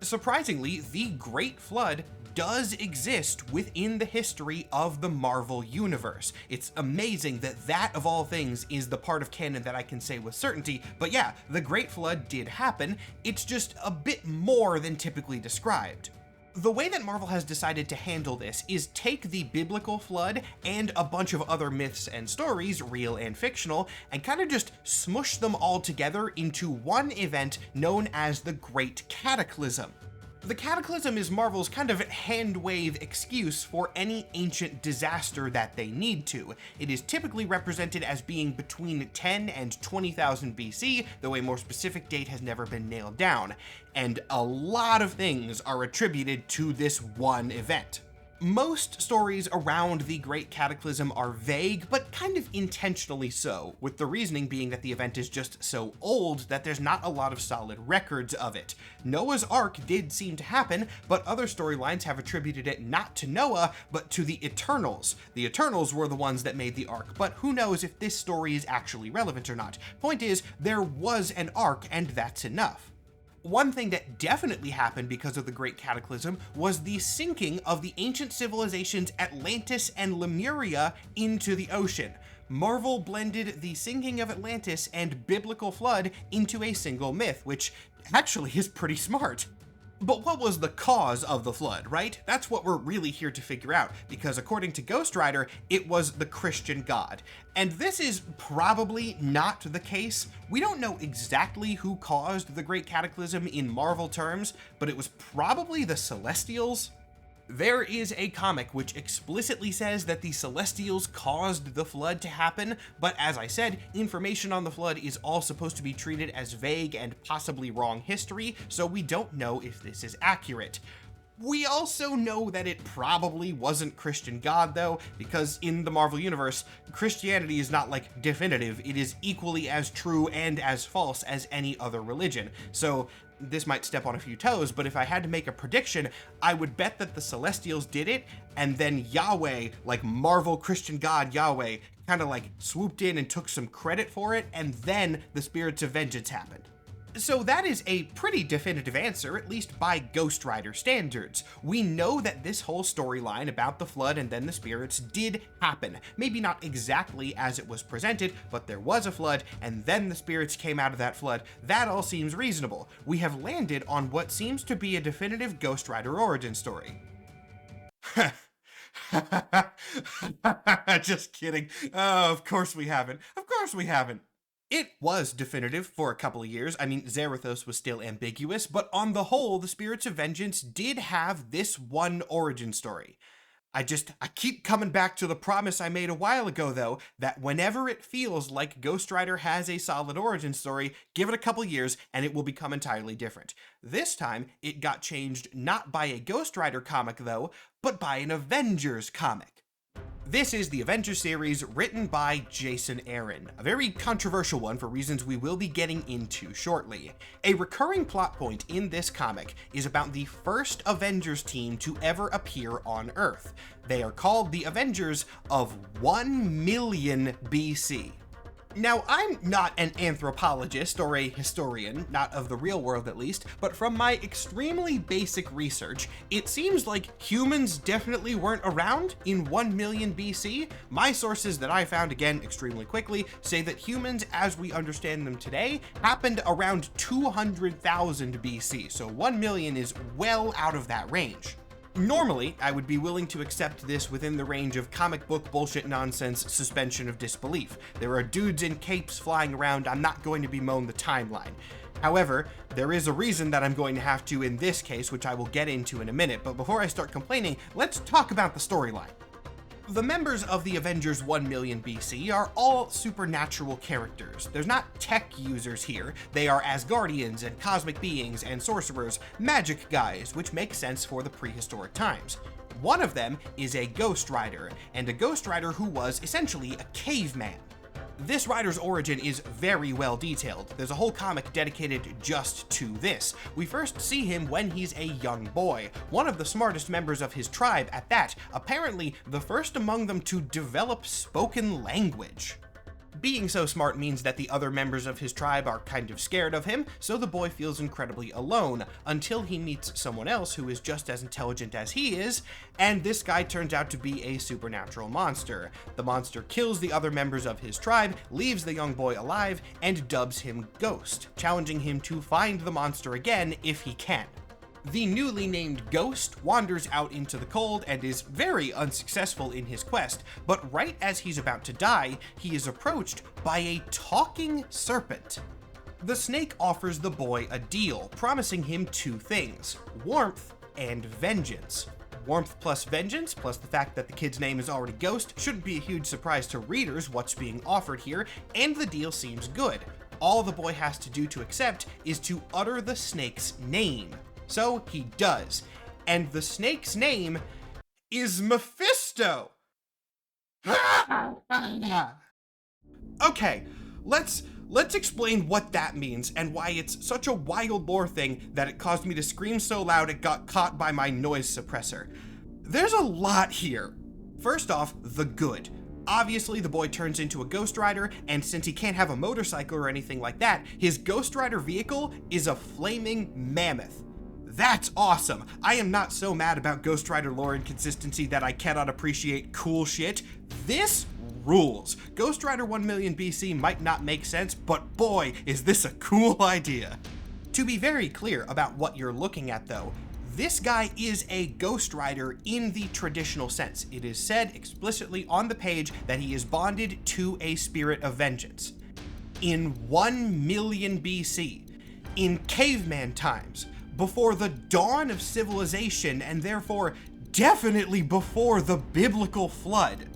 Surprisingly, the Great Flood does exist within the history of the Marvel Universe. It's amazing that that, of all things, is the part of canon that I can say with certainty, but yeah, the Great Flood did happen. It's just a bit more than typically described. The way that Marvel has decided to handle this is take the biblical flood and a bunch of other myths and stories, real and fictional, and kind of just smush them all together into one event known as the Great Cataclysm. The Cataclysm is Marvel's kind of hand-wave excuse for any ancient disaster that they need to. It is typically represented as being between 10 and 20,000 BC, though a more specific date has never been nailed down, and a lot of things are attributed to this one event. Most stories around the Great Cataclysm are vague, but kind of intentionally so, with the reasoning being that the event is just so old that there's not a lot of solid records of it. Noah's Ark did seem to happen, but other storylines have attributed it not to Noah, but to the Eternals. The Eternals were the ones that made the Ark, but who knows if this story is actually relevant or not. Point is, there was an Ark, and that's enough. One thing that definitely happened because of the Great Cataclysm was the sinking of the ancient civilizations Atlantis and Lemuria into the ocean. Marvel blended the sinking of Atlantis and biblical flood into a single myth, which actually is pretty smart. But what was the cause of the flood, right? That's what we're really here to figure out, because according to Ghost Rider, it was the Christian God. And this is probably not the case. We don't know exactly who caused the Great Cataclysm in Marvel terms, but it was probably the Celestials. There is a comic which explicitly says that the Celestials caused the flood to happen, but as I said, information on the flood is all supposed to be treated as vague and possibly wrong history, so we don't know if this is accurate. We also know that it probably wasn't Christian God though, because in the Marvel Universe, Christianity is not like definitive, it is equally as true and as false as any other religion. So this might step on a few toes, but if I had to make a prediction, I would bet that the Celestials did it, and then Yahweh, like Marvel Christian God Yahweh, kind of like swooped in and took some credit for it, and then the Spirits of Vengeance happened. So that is a pretty definitive answer, at least by Ghost Rider standards. We know that this whole storyline about the flood and then the spirits did happen. Maybe not exactly as it was presented, but there was a flood and then the spirits came out of that flood. That all seems reasonable. We have landed on what seems to be a definitive Ghost Rider origin story. Just kidding. Oh, of course we haven't. Of course we haven't. It was definitive for a couple of years. I mean, Zarathos was still ambiguous, but on the whole, the Spirits of Vengeance did have this one origin story. I keep coming back to the promise I made a while ago, though, that whenever it feels like Ghost Rider has a solid origin story, give it a couple years and it will become entirely different. This time, it got changed not by a Ghost Rider comic, though, but by an Avengers comic. This is the Avengers series written by Jason Aaron, a very controversial one for reasons we will be getting into shortly. A recurring plot point in this comic is about the first Avengers team to ever appear on Earth. They are called the Avengers of 1 million BC. Now, I'm not an anthropologist or a historian, not of the real world at least, but from my extremely basic research, it seems like humans definitely weren't around in 1 million BC. My sources that I found, again, extremely quickly, say that humans as we understand them today happened around 200,000 BC, so 1 million is well out of that range. Normally, I would be willing to accept this within the range of comic book bullshit nonsense suspension of disbelief. There are dudes in capes flying around, I'm not going to bemoan the timeline. However, there is a reason that I'm going to have to in this case, which I will get into in a minute, but before I start complaining, let's talk about the storyline. The members of the Avengers 1 million BC are all supernatural characters. There's not tech users here. They are Asgardians and cosmic beings and sorcerers, magic guys, which makes sense for the prehistoric times. One of them is a Ghost Rider, and a Ghost Rider who was essentially a caveman. This rider's origin is very well detailed. There's a whole comic dedicated just to this. We first see him when he's a young boy, one of the smartest members of his tribe at that, apparently the first among them to develop spoken language. Being so smart means that the other members of his tribe are kind of scared of him, so the boy feels incredibly alone until he meets someone else who is just as intelligent as he is, and this guy turns out to be a supernatural monster. The monster kills the other members of his tribe, leaves the young boy alive, and dubs him Ghost, challenging him to find the monster again if he can. The newly named Ghost wanders out into the cold and is very unsuccessful in his quest, but right as he's about to die, he is approached by a talking serpent. The snake offers the boy a deal, promising him two things: warmth and vengeance. Warmth plus vengeance, plus the fact that the kid's name is already Ghost, shouldn't be a huge surprise to readers what's being offered here, and the deal seems good. All the boy has to do to accept is to utter the snake's name. So he does, and the snake's name is Mephisto. Okay, let's explain what that means and why it's such a wild lore thing that it caused me to scream so loud it got caught by my noise suppressor. There's a lot here. First off, the good. Obviously, the boy turns into a Ghost Rider, and since he can't have a motorcycle or anything like that, his Ghost Rider vehicle is a flaming mammoth. That's awesome. I am not so mad about Ghost Rider lore inconsistency that I cannot appreciate cool shit. This rules. Ghost Rider 1 million BC might not make sense, but boy, is this a cool idea. To be very clear about what you're looking at though, this guy is a Ghost Rider in the traditional sense. It is said explicitly on the page that he is bonded to a spirit of vengeance. In 1 million BC, in caveman times, before the dawn of civilization, and therefore definitely before the biblical flood.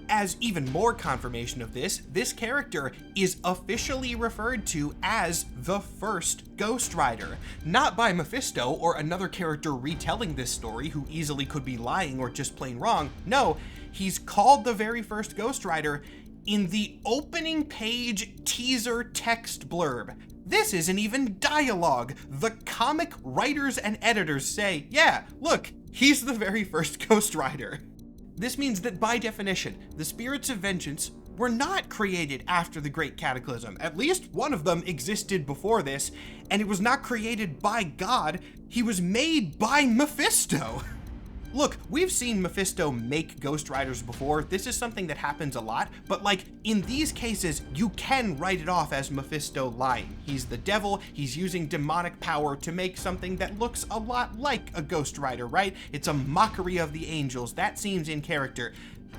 As even more confirmation of this character is officially referred to as the first Ghost Rider, not by Mephisto or another character retelling this story who easily could be lying or just plain wrong. No, he's called the very first Ghost Rider in the opening page teaser text blurb. This isn't even dialogue. The comic writers and editors say, yeah, look, he's the very first Ghost Rider. This means that by definition, the spirits of vengeance were not created after the Great Cataclysm. At least one of them existed before this, and it was not created by God. He was made by Mephisto. Look, we've seen Mephisto make Ghost Riders before. This is something that happens a lot, but like in these cases, you can write it off as Mephisto lying. He's the devil, he's using demonic power to make something that looks a lot like a Ghost Rider, right? It's a mockery of the angels. That seems in character.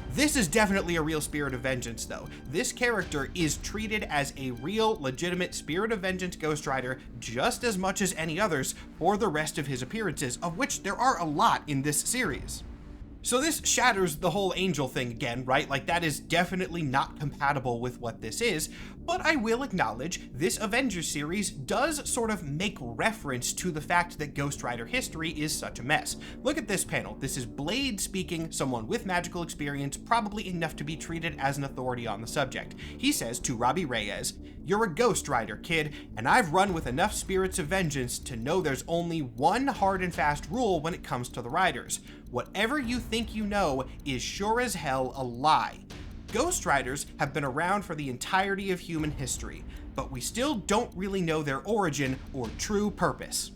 This is definitely a real spirit of vengeance though. This character is treated as a real, legitimate spirit of vengeance Ghost Rider just as much as any others for the rest of his appearances, of which there are a lot in this series. So this shatters the whole angel thing again, right? Like, that is definitely not compatible with what this is, but I will acknowledge this Avengers series does sort of make reference to the fact that Ghost Rider history is such a mess. Look at this panel. This is Blade speaking, someone with magical experience, probably enough to be treated as an authority on the subject. He says to Robbie Reyes, "You're a Ghost Rider, kid, and I've run with enough spirits of vengeance to know there's only one hard and fast rule when it comes to the Riders. Whatever you think you know is sure as hell a lie. Ghost Riders have been around for the entirety of human history, but we still don't really know their origin or true purpose."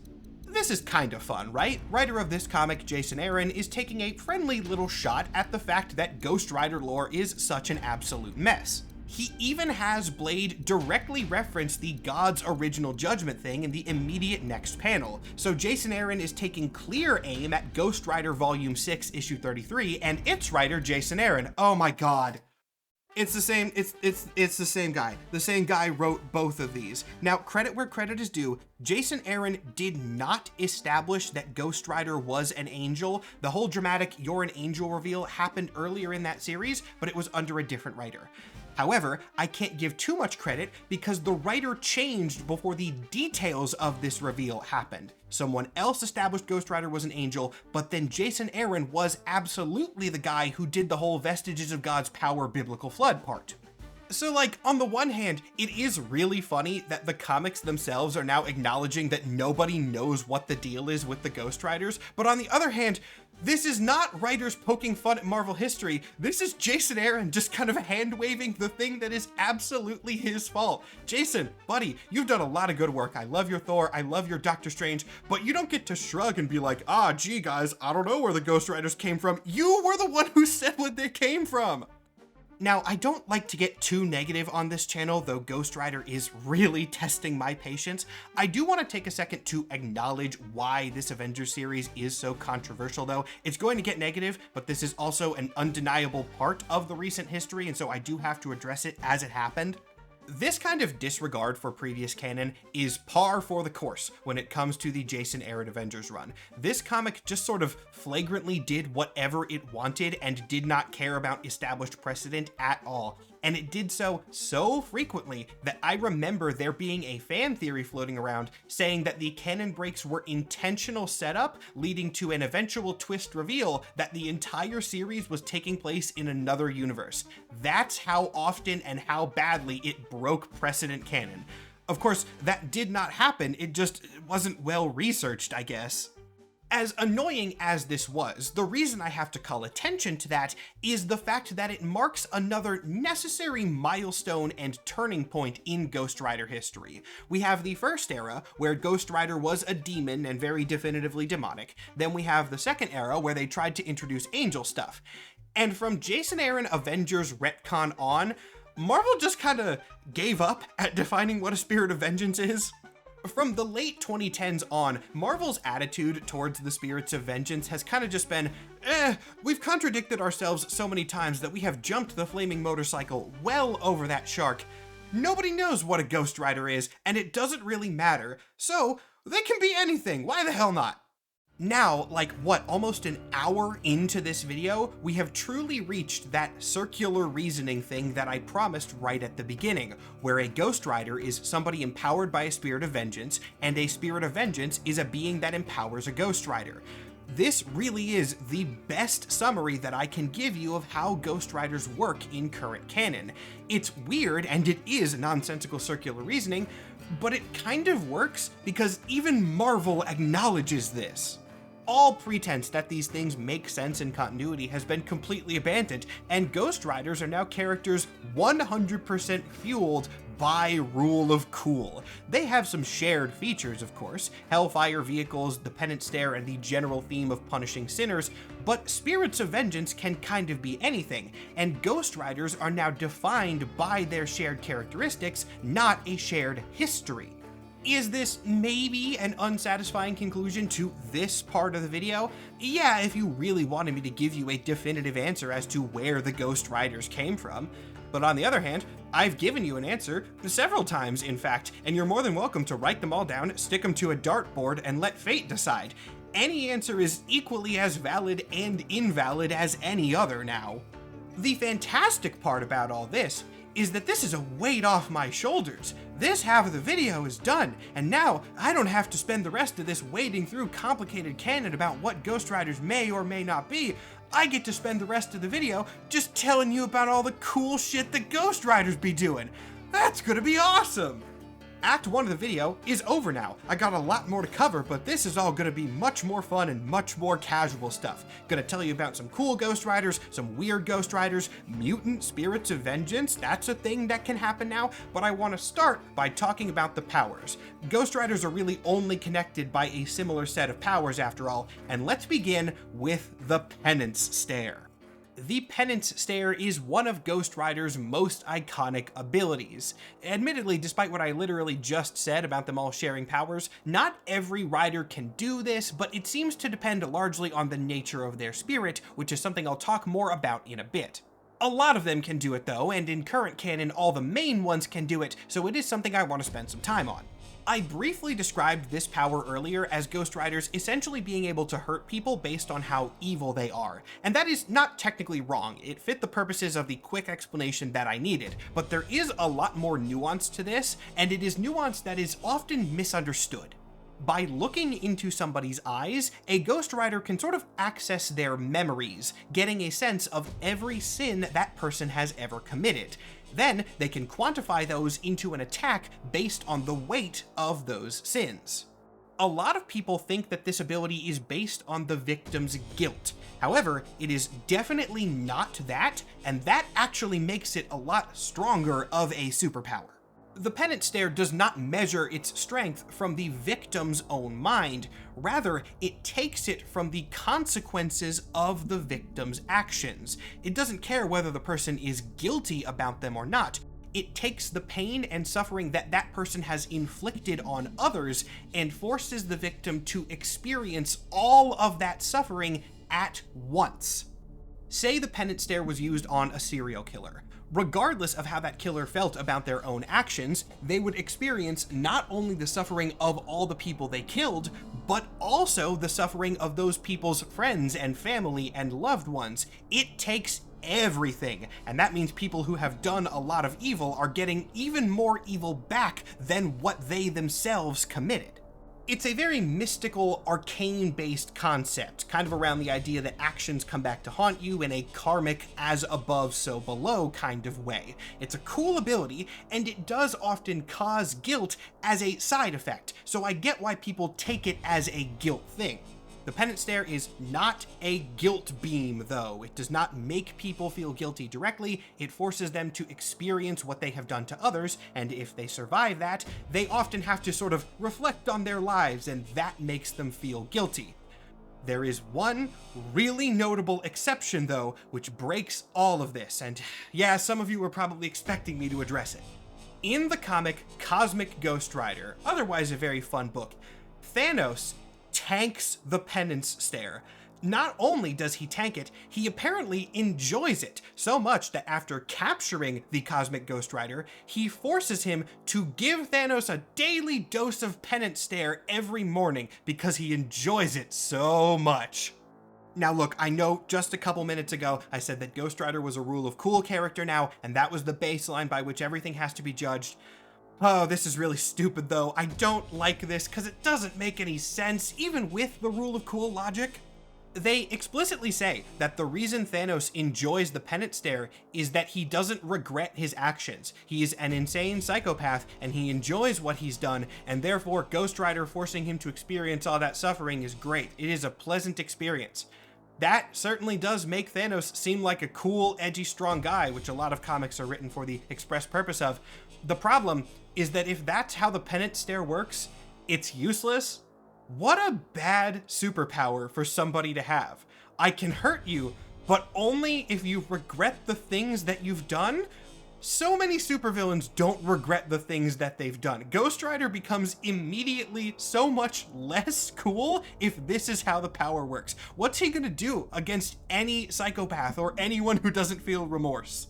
This is kind of fun, right? Writer of this comic, Jason Aaron, is taking a friendly little shot at the fact that Ghost Rider lore is such an absolute mess. He even has Blade directly reference the God's original judgment thing in the immediate next panel. So Jason Aaron is taking clear aim at Ghost Rider Volume 6, Issue 33, and its writer, Jason Aaron. Oh my god. It's the same, it's the same guy. The same guy wrote both of these. Now, credit where credit is due, Jason Aaron did not establish that Ghost Rider was an angel. The whole dramatic "you're an angel" reveal happened earlier in that series, but it was under a different writer. However, I can't give too much credit because the writer changed before the details of this reveal happened. Someone else established Ghost Rider was an angel, but then Jason Aaron was absolutely the guy who did the whole Vestiges of God's Power biblical flood part. So, like, on the one hand, it is really funny that the comics themselves are now acknowledging that nobody knows what the deal is with the Ghost Riders, but on the other hand, this is not writers poking fun at Marvel history. This is Jason Aaron just kind of hand-waving the thing that is absolutely his fault. Jason, buddy, you've done a lot of good work. I love your Thor, I love your Doctor Strange, but you don't get to shrug and be like, gee guys, I don't know where the Ghost Riders came from. You were the one who said where they came from. Now, I don't like to get too negative on this channel, though Ghost Rider is really testing my patience. I do want to take a second to acknowledge why this Avengers series is so controversial, though. It's going to get negative, but this is also an undeniable part of the recent history, and so I do have to address it as it happened. This kind of disregard for previous canon is par for the course when it comes to the Jason Aaron Avengers run. This comic just sort of flagrantly did whatever it wanted and did not care about established precedent at all. And it did so frequently that I remember there being a fan theory floating around saying that the canon breaks were intentional setup, leading to an eventual twist reveal that the entire series was taking place in another universe. That's how often and how badly it broke precedent canon. Of course, that did not happen, it just wasn't well researched, I guess. As annoying as this was, the reason I have to call attention to that is the fact that it marks another necessary milestone and turning point in Ghost Rider history. We have the first era, where Ghost Rider was a demon and very definitively demonic. Then we have the second era, where they tried to introduce angel stuff. And from Jason Aaron Avengers retcon on, Marvel just kinda gave up at defining what a spirit of vengeance is. From the late 2010s on, Marvel's attitude towards the spirits of vengeance has kind of just been, we've contradicted ourselves so many times that we have jumped the flaming motorcycle well over that shark. Nobody knows what a Ghost Rider is, and it doesn't really matter, so they can be anything, why the hell not? Now, like almost an hour into this video, we have truly reached that circular reasoning thing that I promised right at the beginning, where a Ghost Rider is somebody empowered by a spirit of vengeance, and a spirit of vengeance is a being that empowers a Ghost Rider. This really is the best summary that I can give you of how Ghost Riders work in current canon. It's weird, and it is nonsensical circular reasoning, but it kind of works because even Marvel acknowledges this. All pretense that these things make sense in continuity has been completely abandoned, and Ghost Riders are now characters 100% fueled by rule of cool. They have some shared features, of course, Hellfire vehicles, the Penance stare, and the general theme of punishing sinners, but spirits of vengeance can kind of be anything, and Ghost Riders are now defined by their shared characteristics, not a shared history. Is this maybe an unsatisfying conclusion to this part of the video? Yeah, if you really wanted me to give you a definitive answer as to where the Ghost Riders came from. But on the other hand, I've given you an answer several times, in fact, and you're more than welcome to write them all down, stick them to a dartboard, and let fate decide. any answer is equally as valid and invalid as any other now. The fantastic part about all this is that this is a weight off my shoulders. This half of the video is done, and now I don't have to spend the rest of this wading through complicated canon about what Ghost Riders may or may not be. I get to spend the rest of the video just telling you about all the cool shit that Ghost Riders be doing. That's gonna be awesome! Act 1 of the video is over now. I got a lot more to cover, but this is all gonna be much more fun and much more casual stuff. Gonna tell you about some cool Ghost Riders, some weird Ghost Riders, mutant spirits of vengeance, that's a thing that can happen now, but I wanna start by talking about the powers. Ghost Riders are really only connected by a similar set of powers after all, and let's begin with the Penance Stare. The Penance Stare is one of Ghost Rider's most iconic abilities. Admittedly, despite what I literally just said about them all sharing powers, not every rider can do this, but it seems to depend largely on the nature of their spirit, which is something I'll talk more about in a bit. A lot of them can do it though, and in current canon all the main ones can do it, so it is something I want to spend some time on. I briefly described this power earlier as Ghost Riders essentially being able to hurt people based on how evil they are, and that is not technically wrong. It fit the purposes of the quick explanation that I needed, but there is a lot more nuance to this, and it is nuance that is often misunderstood. By looking into somebody's eyes, a Ghost Rider can sort of access their memories, getting a sense of every sin that person has ever committed. Then they can quantify those into an attack based on the weight of those sins. A lot of people think that this ability is based on the victim's guilt. However, it is definitely not that, and that actually makes it a lot stronger of a superpower. The Penance Stare does not measure its strength from the victim's own mind. Rather, it takes it from the consequences of the victim's actions. It doesn't care whether the person is guilty about them or not. It takes the pain and suffering that that person has inflicted on others and forces the victim to experience all of that suffering at once. Say the Penance Stare was used on a serial killer. Regardless of how that killer felt about their own actions, they would experience not only the suffering of all the people they killed, but also the suffering of those people's friends and family and loved ones. It takes everything, and that means people who have done a lot of evil are getting even more evil back than what they themselves committed. It's a very mystical, arcane-based concept, kind of around the idea that actions come back to haunt you in a karmic as above so below kind of way. It's a cool ability, and it does often cause guilt as a side effect, so I get why people take it as a guilt thing. The Penance Stare is not a guilt beam, though. It does not make people feel guilty directly. It forces them to experience what they have done to others, and if they survive that, they often have to sort of reflect on their lives, and that makes them feel guilty. There is one really notable exception, though, which breaks all of this, and yeah, some of you were probably expecting me to address it. In the comic Cosmic Ghost Rider, otherwise a very fun book, Thanos tanks the Penance Stare. Not only does he tank it, he apparently enjoys it so much that after capturing the Cosmic Ghost Rider, he forces him to give Thanos a daily dose of Penance Stare every morning because he enjoys it so much. Now look, I know just a couple minutes ago I said that Ghost Rider was a rule of cool character now, and that was the baseline by which everything has to be judged. Oh, this is really stupid though. I don't like this because it doesn't make any sense, even with the rule of cool logic. They explicitly say that the reason Thanos enjoys the Penance Stare is that he doesn't regret his actions. He is an insane psychopath and he enjoys what he's done, and therefore Ghost Rider forcing him to experience all that suffering is great. It is a pleasant experience. That certainly does make Thanos seem like a cool, edgy, strong guy, which a lot of comics are written for the express purpose of. The problem is that if that's how the Penance Stare works, it's useless. What a bad superpower for somebody to have. I can hurt you, but only if you regret the things that you've done? So many supervillains don't regret the things that they've done. Ghost Rider becomes immediately so much less cool if this is how the power works. What's he gonna do against any psychopath or anyone who doesn't feel remorse?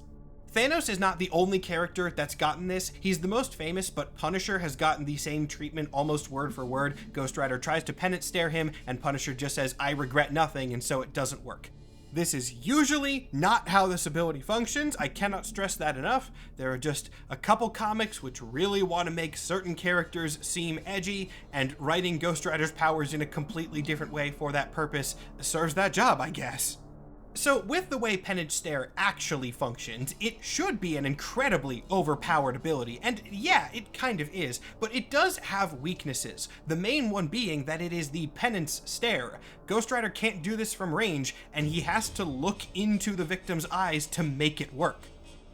Thanos is not the only character that's gotten this. He's the most famous, but Punisher has gotten the same treatment almost word for word. Ghost Rider tries to penance stare him, and Punisher just says, "I regret nothing," and so it doesn't work. This is usually not how this ability functions. I cannot stress that enough. There are just a couple comics which really want to make certain characters seem edgy, and writing Ghost Rider's powers in a completely different way for that purpose serves that job, I guess. So with the way Penance Stare actually functions, it should be an incredibly overpowered ability, and yeah, it kind of is, but it does have weaknesses, the main one being that it is the Penance Stare. Ghost Rider can't do this from range, and he has to look into the victim's eyes to make it work.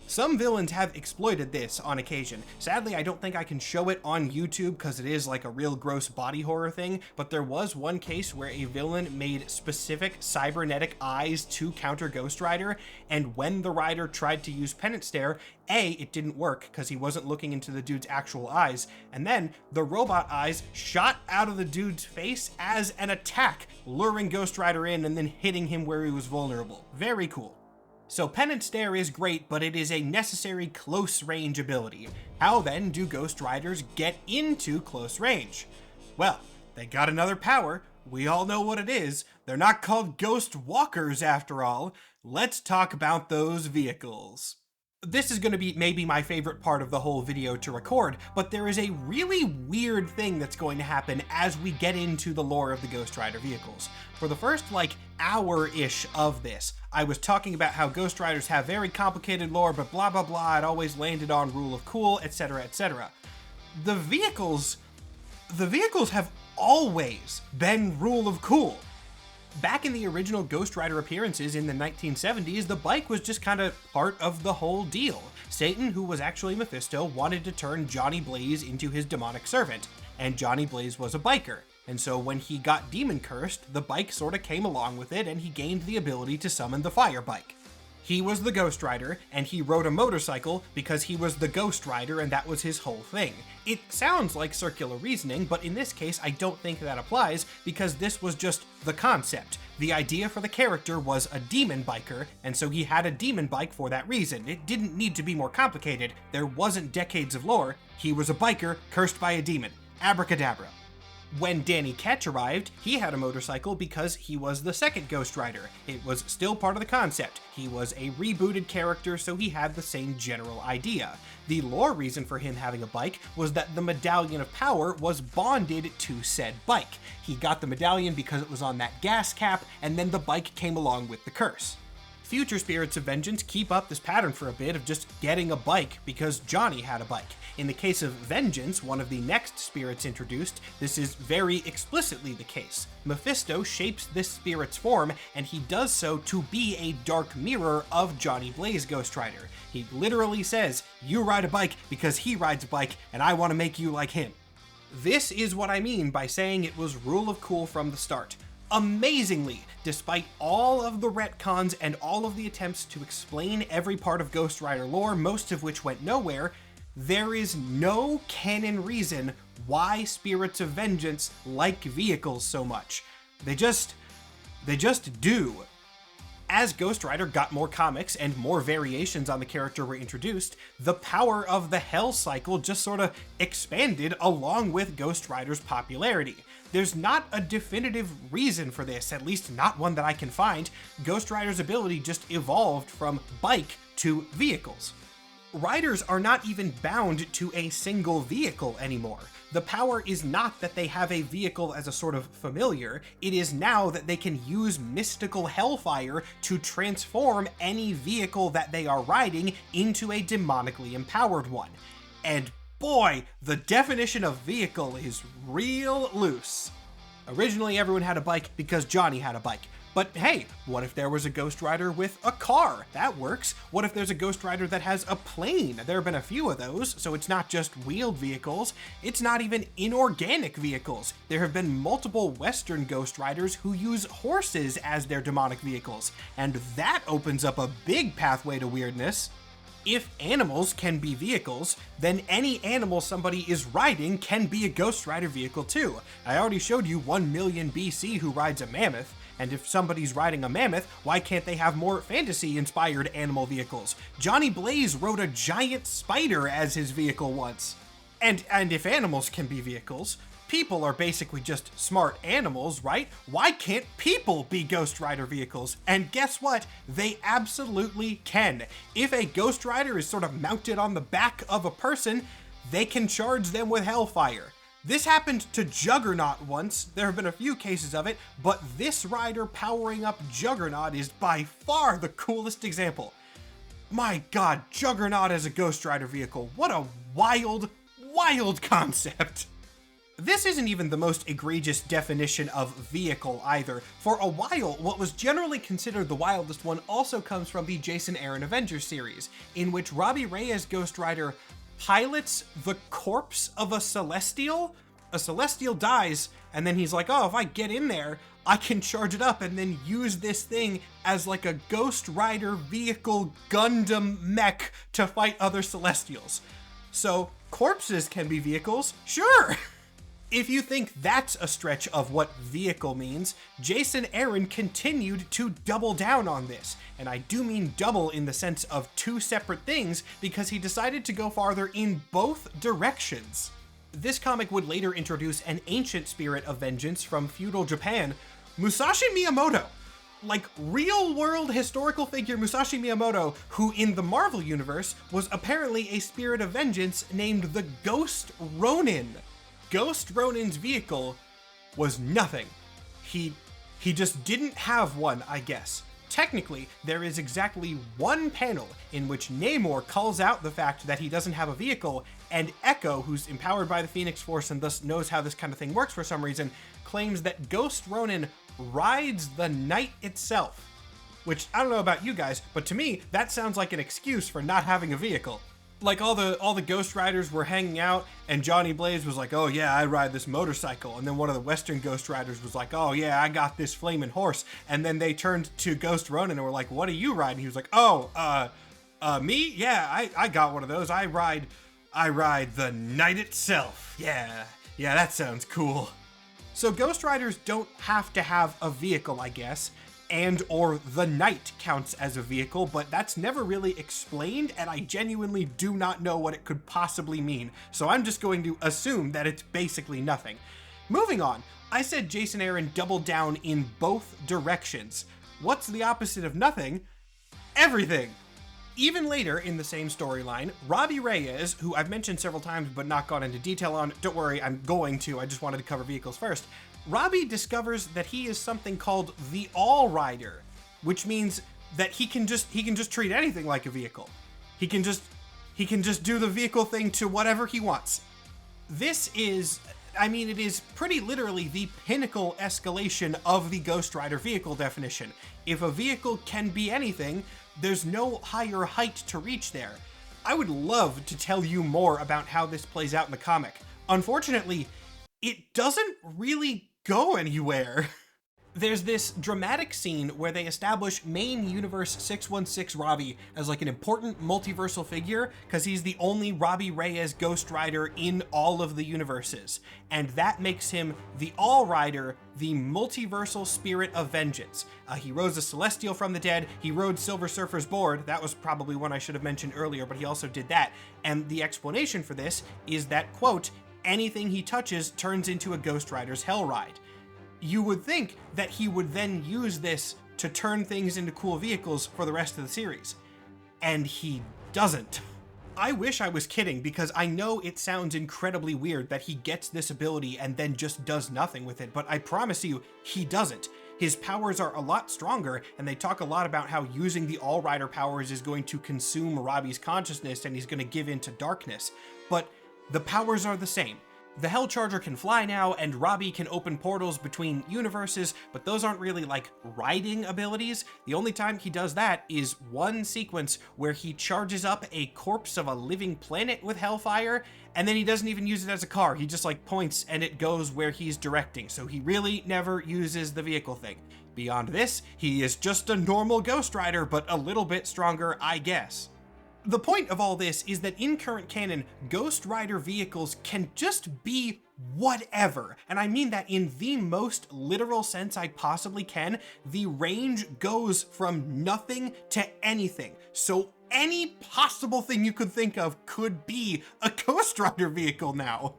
Some villains have exploited this on occasion. Sadly, I don't think I can show it on YouTube because it is like a real gross body horror thing, but there was one case where a villain made specific cybernetic eyes to counter Ghost Rider, and when the Rider tried to use Penance Stare, it didn't work because he wasn't looking into the dude's actual eyes, and then the robot eyes shot out of the dude's face as an attack, luring Ghost Rider in and then hitting him where he was vulnerable. Very cool. So Penance Stare is great, but it is a necessary close range ability. How then do Ghost Riders get into close range? Well, they got another power. We all know what it is. They're not called Ghost Walkers after all. Let's talk about those vehicles. This is going to be maybe my favorite part of the whole video to record, but there is a really weird thing that's going to happen as we get into the lore of the Ghost Rider vehicles. For the first, hour-ish of this, I was talking about how Ghost Riders have very complicated lore, but blah blah blah, it always landed on rule of cool, etc, etc. The vehicles have always been rule of cool. Back in the original Ghost Rider appearances in the 1970s, the bike was just kind of part of the whole deal. Satan, who was actually Mephisto, wanted to turn Johnny Blaze into his demonic servant, and Johnny Blaze was a biker. And so when he got demon cursed, the bike sort of came along with it, and he gained the ability to summon the fire bike. He was the Ghost Rider, and he rode a motorcycle because he was the Ghost Rider and that was his whole thing. It sounds like circular reasoning, but in this case I don't think that applies because this was just the concept. The idea for the character was a demon biker, and so he had a demon bike for that reason. It didn't need to be more complicated. There wasn't decades of lore. He was a biker cursed by a demon. Abracadabra. When Danny Ketch arrived, he had a motorcycle because he was the second Ghost Rider. It was still part of the concept. He was a rebooted character, so he had the same general idea. The lore reason for him having a bike was that the Medallion of Power was bonded to said bike. He got the medallion because it was on that gas cap, and then the bike came along with the curse. Future Spirits of Vengeance keep up this pattern for a bit of just getting a bike because Johnny had a bike. In the case of Vengeance, one of the next spirits introduced, this is very explicitly the case. Mephisto shapes this spirit's form, and he does so to be a dark mirror of Johnny Blaze Ghost Rider. He literally says, "You ride a bike because he rides a bike, and I want to make you like him." This is what I mean by saying it was rule of cool from the start. Amazingly, despite all of the retcons and all of the attempts to explain every part of Ghost Rider lore, most of which went nowhere, there is no canon reason why Spirits of Vengeance like vehicles so much. They just do. As Ghost Rider got more comics and more variations on the character were introduced, the power of the Hell Cycle just sort of expanded along with Ghost Rider's popularity. There's not a definitive reason for this, at least not one that I can find. Ghost Rider's ability just evolved from bike to vehicles. Riders are not even bound to a single vehicle anymore. The power is not that they have a vehicle as a sort of familiar, it is now that they can use mystical hellfire to transform any vehicle that they are riding into a demonically empowered one. And boy, the definition of vehicle is real loose. Originally everyone had a bike because Johnny had a bike. But hey, what if there was a Ghost Rider with a car? That works. What if there's a Ghost Rider that has a plane? There have been a few of those, so it's not just wheeled vehicles. It's not even inorganic vehicles. There have been multiple Western Ghost Riders who use horses as their demonic vehicles, and that opens up a big pathway to weirdness. If animals can be vehicles, then any animal somebody is riding can be a Ghost Rider vehicle too. I already showed you 1 million BC who rides a mammoth, and if somebody's riding a mammoth, why can't they have more fantasy-inspired animal vehicles? Johnny Blaze rode a giant spider as his vehicle once. And if animals can be vehicles, people are basically just smart animals, right? Why can't people be Ghost Rider vehicles? And guess what? They absolutely can. If a Ghost Rider is sort of mounted on the back of a person, they can charge them with Hellfire. This happened to Juggernaut once. There have been a few cases of it, but this rider powering up Juggernaut is by far the coolest example. My god, Juggernaut as a Ghost Rider vehicle. What a wild, wild concept. This isn't even the most egregious definition of vehicle either. For a while, what was generally considered the wildest one also comes from the Jason Aaron Avengers series, in which Robbie Reyes' Ghost Rider pilots the corpse of a Celestial. A Celestial dies, and then he's like, oh, if I get in there, I can charge it up and then use this thing as like a Ghost Rider vehicle Gundam mech to fight other Celestials. So, corpses can be vehicles? Sure! If you think that's a stretch of what vehicle means, Jason Aaron continued to double down on this. And I do mean double in the sense of two separate things, because he decided to go farther in both directions. This comic would later introduce an ancient spirit of vengeance from feudal Japan, Musashi Miyamoto. Like, real-world historical figure Musashi Miyamoto, who in the Marvel Universe was apparently a spirit of vengeance named the Ghost Ronin. Ghost Ronin's vehicle was nothing. He just didn't have one, I guess. Technically, there is exactly one panel in which Namor calls out the fact that he doesn't have a vehicle, and Echo, who's empowered by the Phoenix Force and thus knows how this kind of thing works for some reason, claims that Ghost Ronin rides the night itself. Which, I don't know about you guys, but to me, that sounds like an excuse for not having a vehicle. Like all the Ghost Riders were hanging out, and Johnny Blaze was like, oh yeah, I ride this motorcycle. And then one of the Western Ghost Riders was like, oh yeah, I got this flaming horse. And then they turned to Ghost Ronin and were like, what do you ride? And he was like, oh, me? Yeah, I got one of those. I ride the night itself. Yeah, that sounds cool. So Ghost Riders don't have to have a vehicle, I guess. And or the night counts as a vehicle, but that's never really explained, and I genuinely do not know what it could possibly mean, so I'm just going to assume that it's basically nothing. Moving on, I said Jason Aaron doubled down in both directions. What's the opposite of nothing? Everything! Even later in the same storyline, Robbie Reyes, who I've mentioned several times but not gone into detail on, don't worry, I'm going to, I just wanted to cover vehicles first. Robbie discovers that he is something called the All Rider, which means that he can just treat anything like a vehicle. He can just do the vehicle thing to whatever he wants. This is, I mean, it is pretty literally the pinnacle escalation of the Ghost Rider vehicle definition. If a vehicle can be anything, there's no higher height to reach there. I would love to tell you more about how this plays out in the comic. Unfortunately, it doesn't really go anywhere. There's this dramatic scene where they establish main universe 616 Robbie as like an important multiversal figure because he's the only Robbie Reyes Ghost Rider in all of the universes. And that makes him the All Rider, the multiversal spirit of vengeance. He rose a Celestial from the dead, he rode Silver Surfer's board, that was probably one I should have mentioned earlier, but he also did that. And the explanation for this is that, quote, anything he touches turns into a Ghost Rider's Hell Ride. You would think that he would then use this to turn things into cool vehicles for the rest of the series. And he doesn't. I wish I was kidding, because I know it sounds incredibly weird that he gets this ability and then just does nothing with it, but I promise you, he doesn't. His powers are a lot stronger, and they talk a lot about how using the All Rider powers is going to consume Robbie's consciousness and he's going to give in to darkness. But the powers are the same. The Hell Charger can fly now, and Robbie can open portals between universes, but those aren't really like riding abilities. The only time he does that is one sequence where he charges up a corpse of a living planet with Hellfire, and then he doesn't even use it as a car. He just like points and it goes where he's directing, so he really never uses the vehicle thing. Beyond this, he is just a normal Ghost Rider, but a little bit stronger, I guess. The point of all this is that in current canon, Ghost Rider vehicles can just be whatever. And I mean that in the most literal sense I possibly can. The range goes from nothing to anything. So any possible thing you could think of could be a Ghost Rider vehicle now.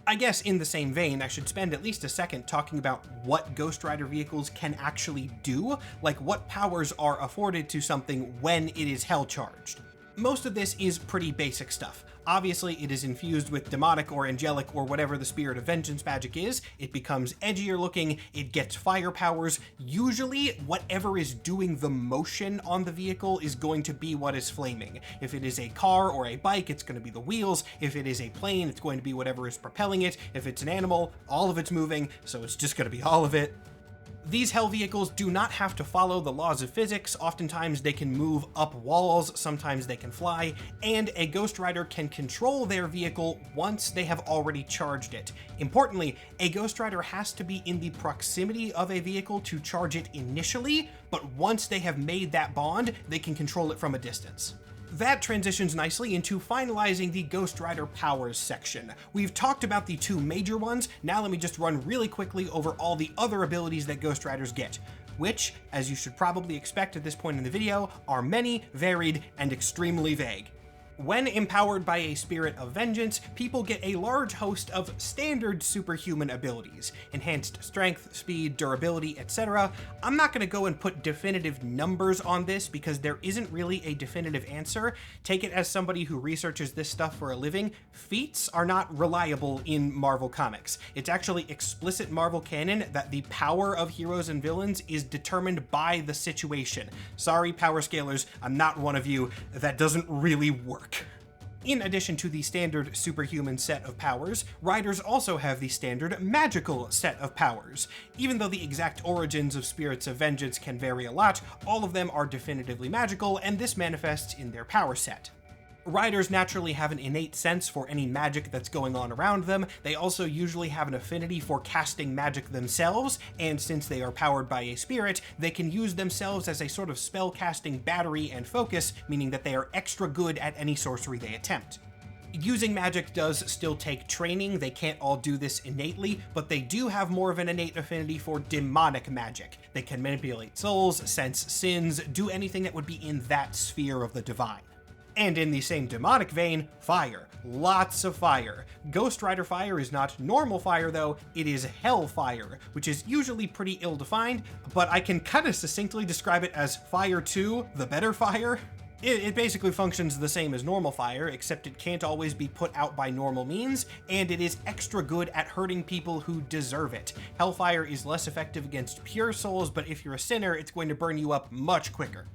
I guess in the same vein, I should spend at least a second talking about what Ghost Rider vehicles can actually do, like what powers are afforded to something when it is hell charged. Most of this is pretty basic stuff. Obviously, it is infused with demonic or angelic or whatever the Spirit of Vengeance magic is. It becomes edgier looking, it gets fire powers. Usually, whatever is doing the motion on the vehicle is going to be what is flaming. If it is a car or a bike, it's going to be the wheels. If it is a plane, it's going to be whatever is propelling it. If it's an animal, all of it's moving, so it's just going to be all of it. These hell vehicles do not have to follow the laws of physics. Oftentimes they can move up walls, sometimes they can fly, and a Ghost Rider can control their vehicle once they have already charged it. Importantly, a Ghost Rider has to be in the proximity of a vehicle to charge it initially, but once they have made that bond, they can control it from a distance. That transitions nicely into finalizing the Ghost Rider powers section. We've talked about the two major ones, now let me just run really quickly over all the other abilities that Ghost Riders get, which, as you should probably expect at this point in the video, are many, varied, and extremely vague. When empowered by a Spirit of Vengeance, people get a large host of standard superhuman abilities, enhanced strength, speed, durability, etc. I'm not going to go and put definitive numbers on this because there isn't really a definitive answer. Take it as somebody who researches this stuff for a living. Feats are not reliable in Marvel Comics. It's actually explicit Marvel canon that the power of heroes and villains is determined by the situation. Sorry, power scalers, I'm not one of you. That doesn't really work. In addition to the standard superhuman set of powers, Riders also have the standard magical set of powers. Even though the exact origins of Spirits of Vengeance can vary a lot, all of them are definitively magical, and this manifests in their power set. Riders naturally have an innate sense for any magic that's going on around them. They also usually have an affinity for casting magic themselves, and since they are powered by a spirit, they can use themselves as a sort of spell-casting battery and focus, meaning that they are extra good at any sorcery they attempt. Using magic does still take training, they can't all do this innately, but they do have more of an innate affinity for demonic magic. They can manipulate souls, sense sins, do anything that would be in that sphere of the divine. And in the same demonic vein, fire. Lots of fire. Ghost Rider fire is not normal fire though, it is hell fire, which is usually pretty ill-defined, but I can kind of succinctly describe it as fire 2, the better fire. It basically functions the same as normal fire, except it can't always be put out by normal means, and it is extra good at hurting people who deserve it. Hellfire is less effective against pure souls, but if you're a sinner, it's going to burn you up much quicker.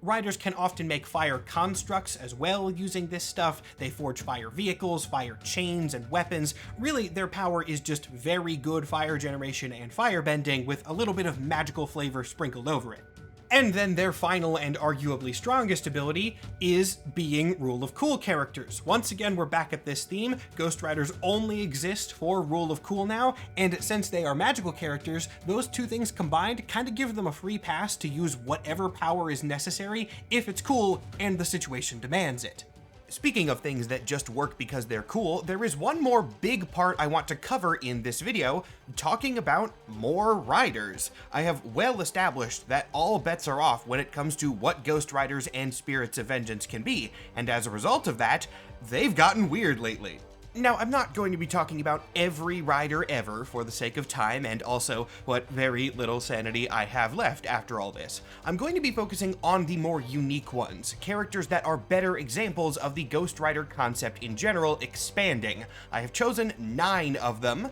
Riders can often make fire constructs as well using this stuff. They forge fire vehicles, fire chains, and weapons. Really, their power is just very good fire generation and fire bending with a little bit of magical flavor sprinkled over it. And then their final and arguably strongest ability is being Rule of Cool characters. Once again, we're back at this theme. Ghost Riders only exist for Rule of Cool now, and since they are magical characters, those two things combined kind of give them a free pass to use whatever power is necessary if it's cool and the situation demands it. Speaking of things that just work because they're cool, there is one more big part I want to cover in this video, talking about more Riders. I have well established that all bets are off when it comes to what Ghost Riders and Spirits of Vengeance can be, and as a result of that, they've gotten weird lately. Now, I'm not going to be talking about every rider ever for the sake of time and also what very little sanity I have left after all this. I'm going to be focusing on the more unique ones, characters that are better examples of the Ghost Rider concept in general expanding. I have chosen 9 of them,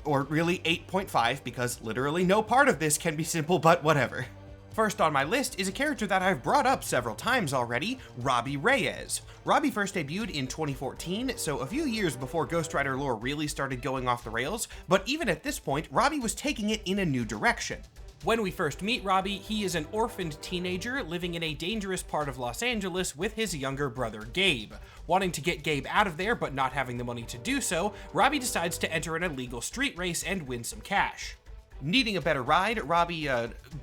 or really 8.5 because literally no part of this can be simple, but whatever. First on my list is a character that I've brought up several times already, Robbie Reyes. Robbie first debuted in 2014, so a few years before Ghost Rider lore really started going off the rails, but even at this point, Robbie was taking it in a new direction. When we first meet Robbie, he is an orphaned teenager living in a dangerous part of Los Angeles with his younger brother Gabe. Wanting to get Gabe out of there but not having the money to do so, Robbie decides to enter an illegal street race and win some cash. Needing a better ride, Robbie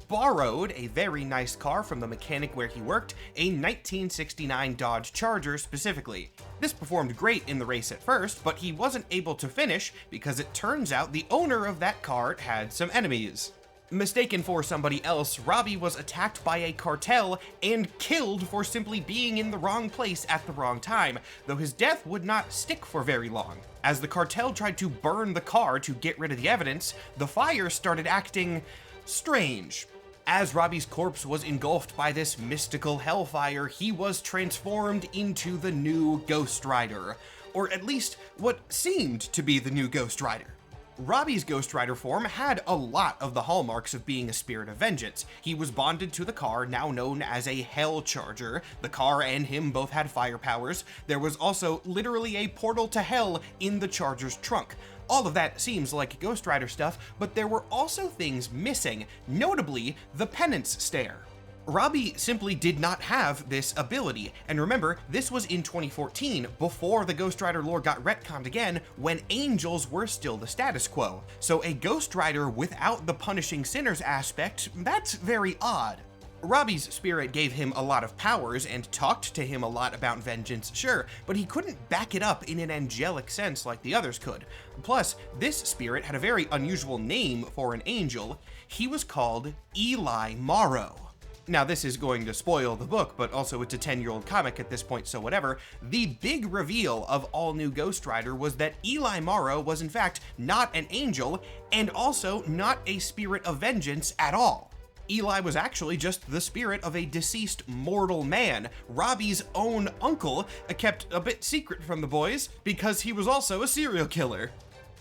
borrowed a very nice car from the mechanic where he worked, a 1969 Dodge Charger specifically. This performed great in the race at first, but he wasn't able to finish because it turns out the owner of that car had some enemies. Mistaken for somebody else, Robbie was attacked by a cartel and killed for simply being in the wrong place at the wrong time, though his death would not stick for very long. As the cartel tried to burn the car to get rid of the evidence, the fire started acting strange. As Robbie's corpse was engulfed by this mystical hellfire, he was transformed into the new Ghost Rider, or at least what seemed to be the new Ghost Rider. Robbie's Ghost Rider form had a lot of the hallmarks of being a spirit of vengeance. He was bonded to the car, now known as a Hell Charger. The car and him both had fire powers. There was also literally a portal to hell in the Charger's trunk. All of that seems like Ghost Rider stuff, but there were also things missing, notably the Penance stare. Robbie simply did not have this ability, and remember, this was in 2014, before the Ghost Rider lore got retconned again, when angels were still the status quo. So a Ghost Rider without the punishing sinners aspect, that's very odd. Robbie's spirit gave him a lot of powers and talked to him a lot about vengeance, sure, but he couldn't back it up in an angelic sense like the others could. Plus, this spirit had a very unusual name for an angel. He was called Eli Morrow. Now, this is going to spoil the book, but also it's a 10-year-old comic at this point, so whatever. The big reveal of All New Ghost Rider was that Eli Morrow was in fact not an angel, and also not a spirit of vengeance at all. Eli was actually just the spirit of a deceased mortal man, Robbie's own uncle, kept a bit secret from the boys, because he was also a serial killer.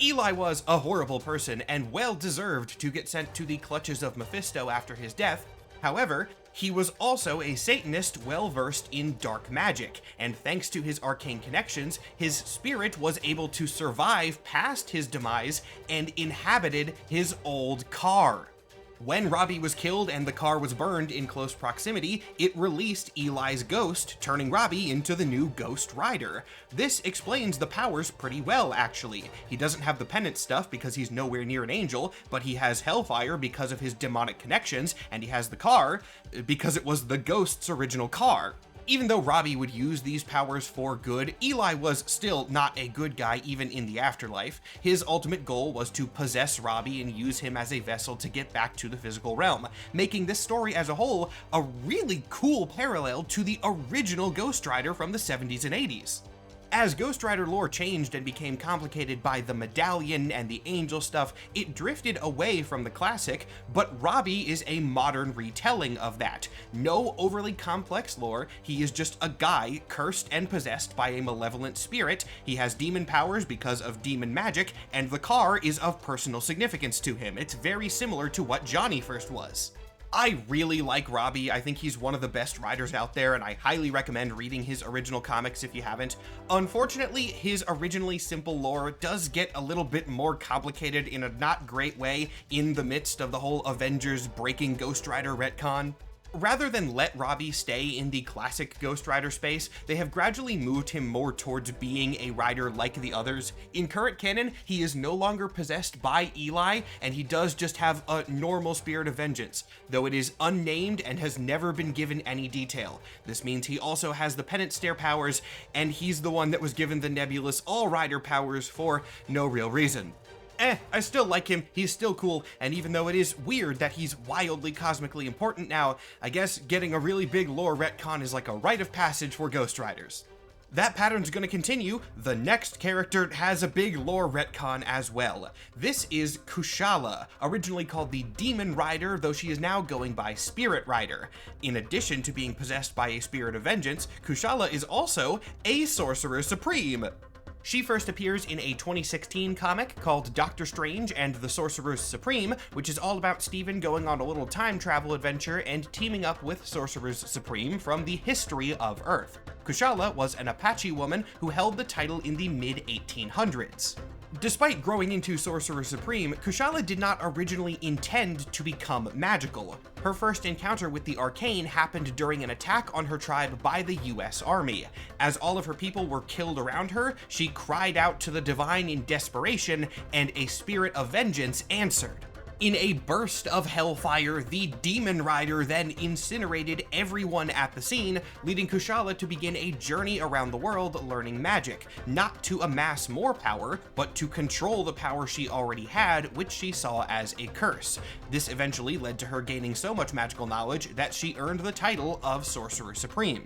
Eli was a horrible person, and well deserved to get sent to the clutches of Mephisto after his death. However, he was also a Satanist well-versed in dark magic, and thanks to his arcane connections, his spirit was able to survive past his demise and inhabited his old car. When Robbie was killed and the car was burned in close proximity, it released Eli's ghost, turning Robbie into the new Ghost Rider. This explains the powers pretty well, actually. He doesn't have the Penance stuff because he's nowhere near an angel, but he has Hellfire because of his demonic connections, and he has the car because it was the ghost's original car. Even though Robbie would use these powers for good, Eli was still not a good guy even in the afterlife. His ultimate goal was to possess Robbie and use him as a vessel to get back to the physical realm, making this story as a whole a really cool parallel to the original Ghost Rider from the 70s and 80s. As Ghost Rider lore changed and became complicated by the medallion and the angel stuff, it drifted away from the classic, but Robbie is a modern retelling of that. No overly complex lore, he is just a guy cursed and possessed by a malevolent spirit, he has demon powers because of demon magic, and the car is of personal significance to him. It's very similar to what Johnny first was. I really like Robbie. I think he's one of the best writers out there, and I highly recommend reading his original comics if you haven't. Unfortunately, his originally simple lore does get a little bit more complicated in a not great way in the midst of the whole Avengers breaking Ghost Rider retcon. Rather than let Robbie stay in the classic Ghost Rider space, they have gradually moved him more towards being a rider like the others. In current canon, he is no longer possessed by Eli, and he does just have a normal spirit of vengeance, though it is unnamed and has never been given any detail. This means he also has the Penance Stare powers, and he's the one that was given the nebulous All-Rider powers for no real reason. I still like him, he's still cool, and even though it is weird that he's wildly cosmically important now, I guess getting a really big lore retcon is like a rite of passage for Ghost Riders. That pattern's gonna continue. The next character has a big lore retcon as well. This is Kushala, originally called the Demon Rider, though she is now going by Spirit Rider. In addition to being possessed by a spirit of vengeance, Kushala is also a Sorcerer Supreme. She first appears in a 2016 comic called Doctor Strange and the Sorcerers Supreme, which is all about Steven going on a little time travel adventure and teaming up with Sorcerers Supreme from the history of Earth. Kushala was an Apache woman who held the title in the mid-1800s. Despite growing into Sorcerer Supreme, Kushala did not originally intend to become magical. Her first encounter with the arcane happened during an attack on her tribe by the US Army. As all of her people were killed around her, she cried out to the divine in desperation, and a spirit of vengeance answered. In a burst of hellfire, the Demon Rider then incinerated everyone at the scene, leading Kushala to begin a journey around the world learning magic, not to amass more power, but to control the power she already had, which she saw as a curse. This eventually led to her gaining so much magical knowledge that she earned the title of Sorcerer Supreme.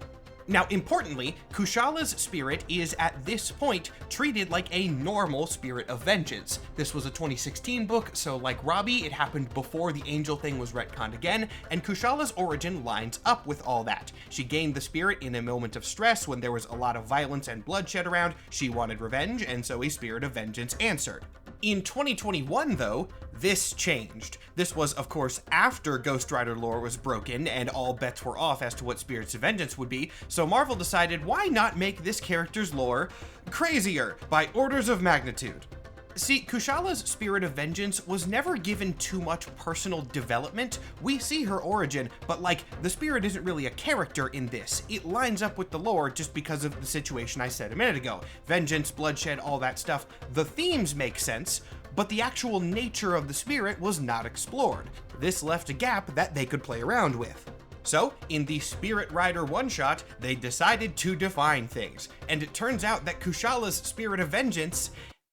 Now, importantly, Kushala's spirit is at this point treated like a normal spirit of vengeance. This was a 2016 book, so like Robbie, it happened before the angel thing was retconned again, and Kushala's origin lines up with all that. She gained the spirit in a moment of stress when there was a lot of violence and bloodshed around. She wanted revenge, and so a spirit of vengeance answered. In 2021, though, this changed. This was, of course, after Ghost Rider lore was broken and all bets were off as to what Spirits of Vengeance would be, so Marvel decided why not make this character's lore crazier by orders of magnitude. See, Kushala's Spirit of Vengeance was never given too much personal development. We see her origin, but like, the spirit isn't really a character in this. It lines up with the lore just because of the situation I said a minute ago. Vengeance, bloodshed, all that stuff. The themes make sense, but the actual nature of the spirit was not explored. This left a gap that they could play around with. So, in the Spirit Rider one-shot, they decided to define things, and it turns out that Kushala's Spirit of Vengeance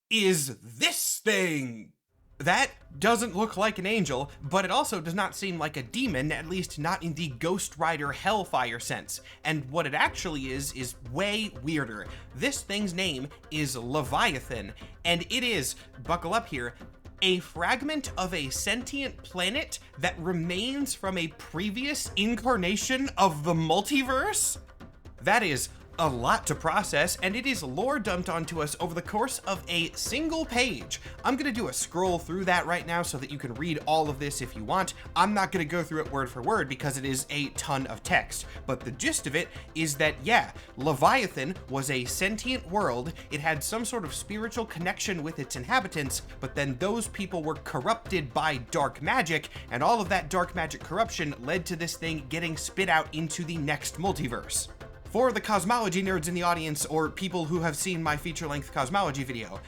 is this thing. That doesn't look like an angel, but it also does not seem like a demon, at least not in the Ghost Rider Hellfire sense. And what it actually is way weirder. This thing's name is Leviathan, and it is, buckle up here, a fragment of a sentient planet that remains from a previous incarnation of the multiverse? That is a lot to process, and it is lore dumped onto us over the course of a single page. I'm gonna do a scroll through that right now so that you can read all of this if you want. I'm not gonna go through it word for word because it is a ton of text, but the gist of it is that, yeah, Leviathan was a sentient world. It had some sort of spiritual connection with its inhabitants, but then those people were corrupted by dark magic, and all of that dark magic corruption led to this thing getting spit out into the next multiverse. For the cosmology nerds in the audience, or people who have seen my feature-length cosmology video,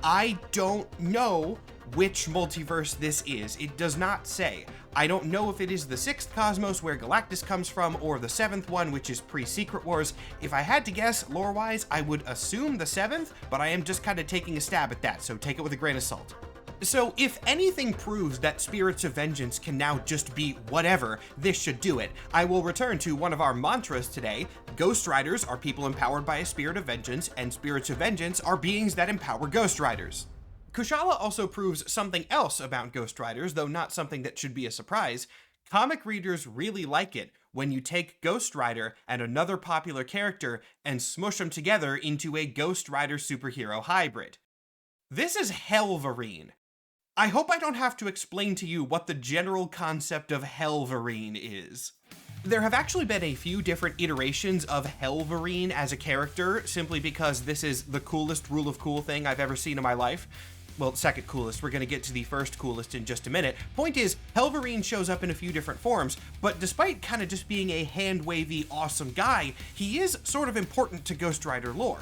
I don't know which multiverse this is. It does not say. I don't know if it is the 6th cosmos where Galactus comes from, or the 7th one, which is pre-Secret Wars. If I had to guess, lore-wise, I would assume the 7th, but I am just kind of taking a stab at that, so take it with a grain of salt. So if anything proves that Spirits of Vengeance can now just be whatever, this should do it. I will return to one of our mantras today. Ghost Riders are people empowered by a Spirit of Vengeance, and Spirits of Vengeance are beings that empower Ghost Riders. Kushala also proves something else about Ghost Riders, though not something that should be a surprise. Comic readers really like it when you take Ghost Rider and another popular character and smush them together into a Ghost Rider superhero hybrid. This is Helverine. I hope I don't have to explain to you what the general concept of Helverine is. There have actually been a few different iterations of Helverine as a character, simply because this is the coolest rule of cool thing I've ever seen in my life. Well, second coolest. We're gonna get to the first coolest in just a minute. Point is, Helverine shows up in a few different forms, but despite kind of just being a hand-wavy, awesome guy, he is sort of important to Ghost Rider lore.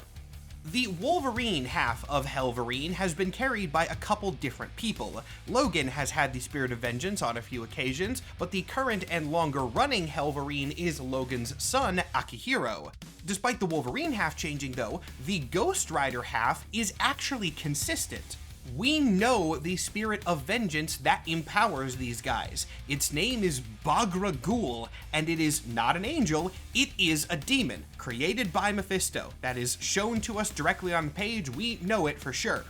The Wolverine half of Helverine has been carried by a couple different people. Logan has had the Spirit of Vengeance on a few occasions, but the current and longer-running Helverine is Logan's son, Akihiro. Despite the Wolverine half changing, though, the Ghost Rider half is actually consistent. We know the Spirit of Vengeance that empowers these guys. Its name is Bagra Ghul, and it is not an angel, it is a demon, created by Mephisto. That is shown to us directly on the page, we know it for sure.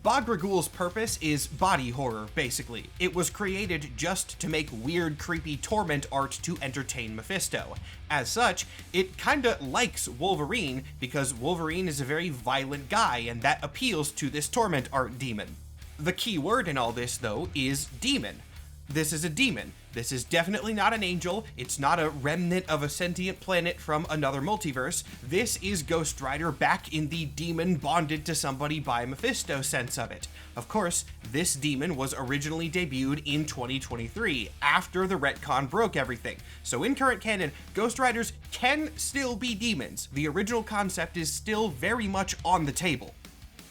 Bagra Ghul's purpose is body horror, basically. It was created just to make weird, creepy torment art to entertain Mephisto. As such, it kinda likes Wolverine, because Wolverine is a very violent guy, and that appeals to this torment art demon. The key word in all this, though, is demon. This is a demon. This is definitely not an angel. It's not a remnant of a sentient planet from another multiverse. This is Ghost Rider back in the demon bonded to somebody by Mephisto sense of it. Of course, this demon was originally debuted in 2023, after the retcon broke everything. So in current canon, Ghost Riders can still be demons. The original concept is still very much on the table.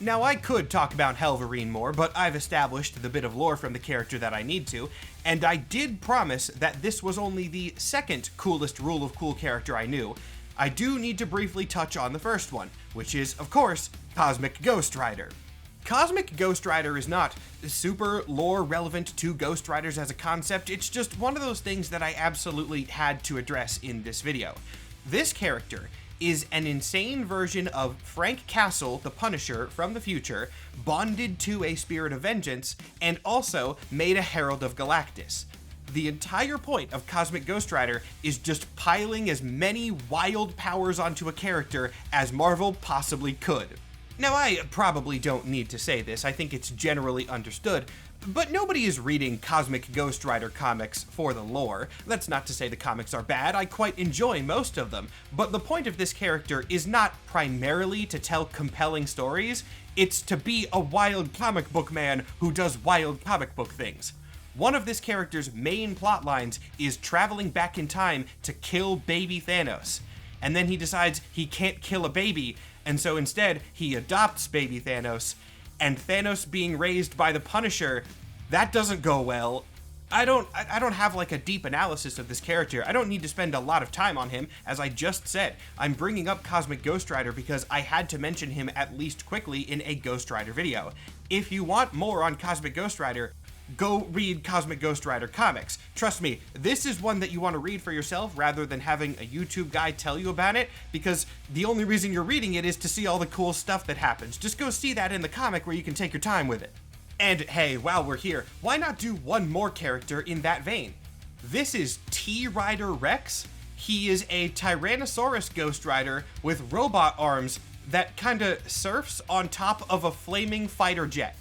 Now, I could talk about Helverine more, but I've established the bit of lore from the character that I need to, and I did promise that this was only the second coolest Rule of Cool character I knew. I do need to briefly touch on the first one, which is, of course, Cosmic Ghost Rider. Cosmic Ghost Rider is not super lore relevant to Ghost Riders as a concept, it's just one of those things that I absolutely had to address in this video. This character is an insane version of Frank Castle, the Punisher from the future, bonded to a spirit of vengeance, and also made a Herald of Galactus. The entire point of Cosmic Ghost Rider is just piling as many wild powers onto a character as Marvel possibly could. Now, I probably don't need to say this, I think it's generally understood, but nobody is reading Cosmic Ghost Rider comics for the lore. That's not to say the comics are bad, I quite enjoy most of them, but the point of this character is not primarily to tell compelling stories, it's to be a wild comic book man who does wild comic book things. One of this character's main plot lines is traveling back in time to kill baby Thanos, and then he decides he can't kill a baby, and so instead he adopts baby Thanos, and Thanos being raised by the Punisher, that doesn't go well. I don't have like a deep analysis of this character. I don't need to spend a lot of time on him. As I just said, I'm bringing up Cosmic Ghost Rider because I had to mention him at least quickly in a Ghost Rider video. If you want more on Cosmic Ghost Rider, go read Cosmic Ghost Rider comics. Trust me, this is one that you want to read for yourself rather than having a YouTube guy tell you about it, because the only reason you're reading it is to see all the cool stuff that happens. Just go see that in the comic where you can take your time with it. And hey, while we're here, why not do one more character in that vein? This is T-Rider Rex. He is a Tyrannosaurus Ghost Rider with robot arms that kinda surfs on top of a flaming fighter jet.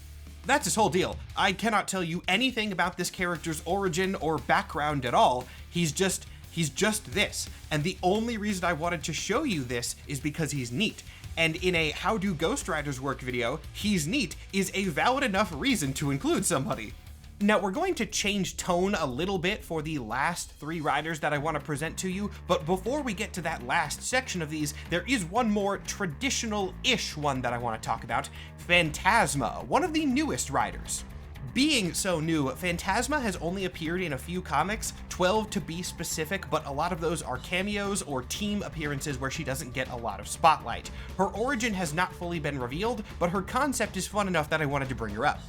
That's his whole deal. I cannot tell you anything about this character's origin or background at all. He's just this. And the only reason I wanted to show you this is because he's neat. And in a How Do Ghost Riders Work video, he's neat is a valid enough reason to include somebody. Now, we're going to change tone a little bit for the last three riders that I want to present to you, but before we get to that last section of these, there is one more traditional-ish one that I want to talk about, Phantasma, one of the newest riders. Being so new, Phantasma has only appeared in a few comics, 12 to be specific, but a lot of those are cameos or team appearances where she doesn't get a lot of spotlight. Her origin has not fully been revealed, but her concept is fun enough that I wanted to bring her up.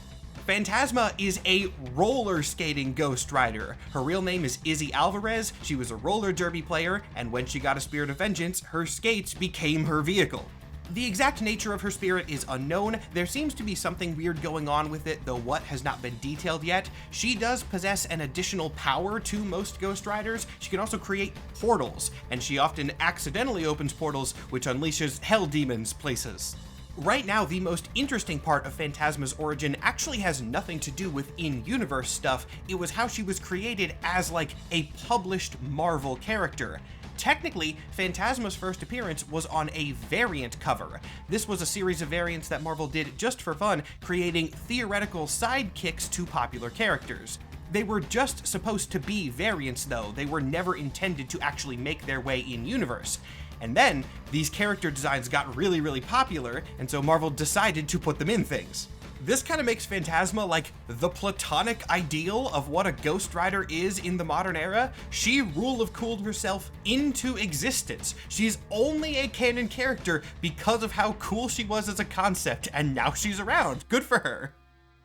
Phantasma is a roller skating Ghost Rider. Her real name is Izzy Alvarez, she was a roller derby player, and when she got a Spirit of Vengeance, her skates became her vehicle. The exact nature of her spirit is unknown. There seems to be something weird going on with it, though what has not been detailed yet. She does possess an additional power to most Ghost Riders. She can also create portals, and she often accidentally opens portals, which unleashes hell demons places. Right now, the most interesting part of Phantasma's origin actually has nothing to do with in-universe stuff. It was how she was created as like a published Marvel character. Technically, Phantasma's first appearance was on a variant cover. This was a series of variants that Marvel did just for fun, creating theoretical sidekicks to popular characters. They were just supposed to be variants though, they were never intended to actually make their way in-universe. And then, these character designs got really popular, and so Marvel decided to put them in things. This kind of makes Phantasma like the platonic ideal of what a Ghost Rider is in the modern era. She Rule of Cooled herself into existence. She's only a canon character because of how cool she was as a concept, and now she's around. Good for her.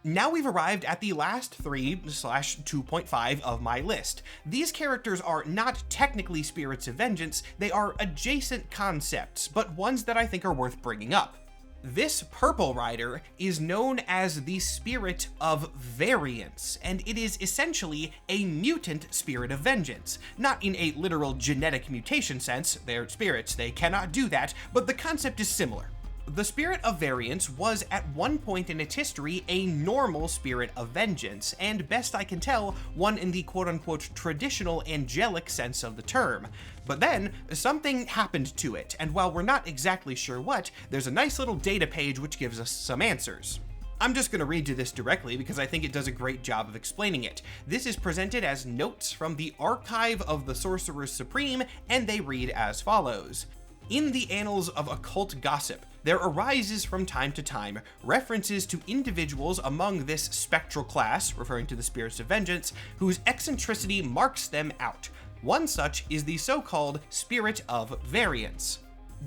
Now we've arrived at the last 3/2.5 of my list. These characters are not technically Spirits of Vengeance, they are adjacent concepts, but ones that I think are worth bringing up. This purple rider is known as the Spirit of Variance, and it is essentially a mutant Spirit of Vengeance. Not in a literal genetic mutation sense, they're spirits, they cannot do that, but the concept is similar. The Spirit of Variance was at one point in its history a normal Spirit of Vengeance, and best I can tell, one in the quote-unquote traditional angelic sense of the term. But then, something happened to it, and while we're not exactly sure what, there's a nice little data page which gives us some answers. I'm just going to read you this directly because I think it does a great job of explaining it. This is presented as notes from the Archive of the Sorcerer Supreme, and they read as follows. In the annals of occult gossip, there arises from time to time references to individuals among this spectral class, referring to the spirits of vengeance, whose eccentricity marks them out. One such is the so-called Spirit of Variance.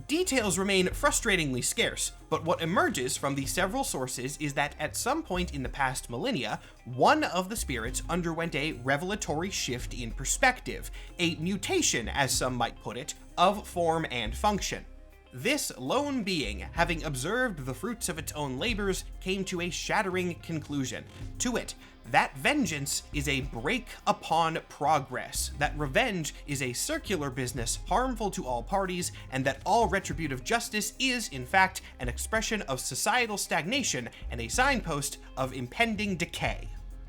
Details remain frustratingly scarce, but what emerges from the several sources is that at some point in the past millennia, one of the spirits underwent a revelatory shift in perspective, a mutation, as some might put it, of form and function. This lone being, having observed the fruits of its own labors, came to a shattering conclusion. To wit, that vengeance is a brake upon progress, that revenge is a circular business harmful to all parties, and that all retributive justice is, in fact, an expression of societal stagnation and a signpost of impending decay.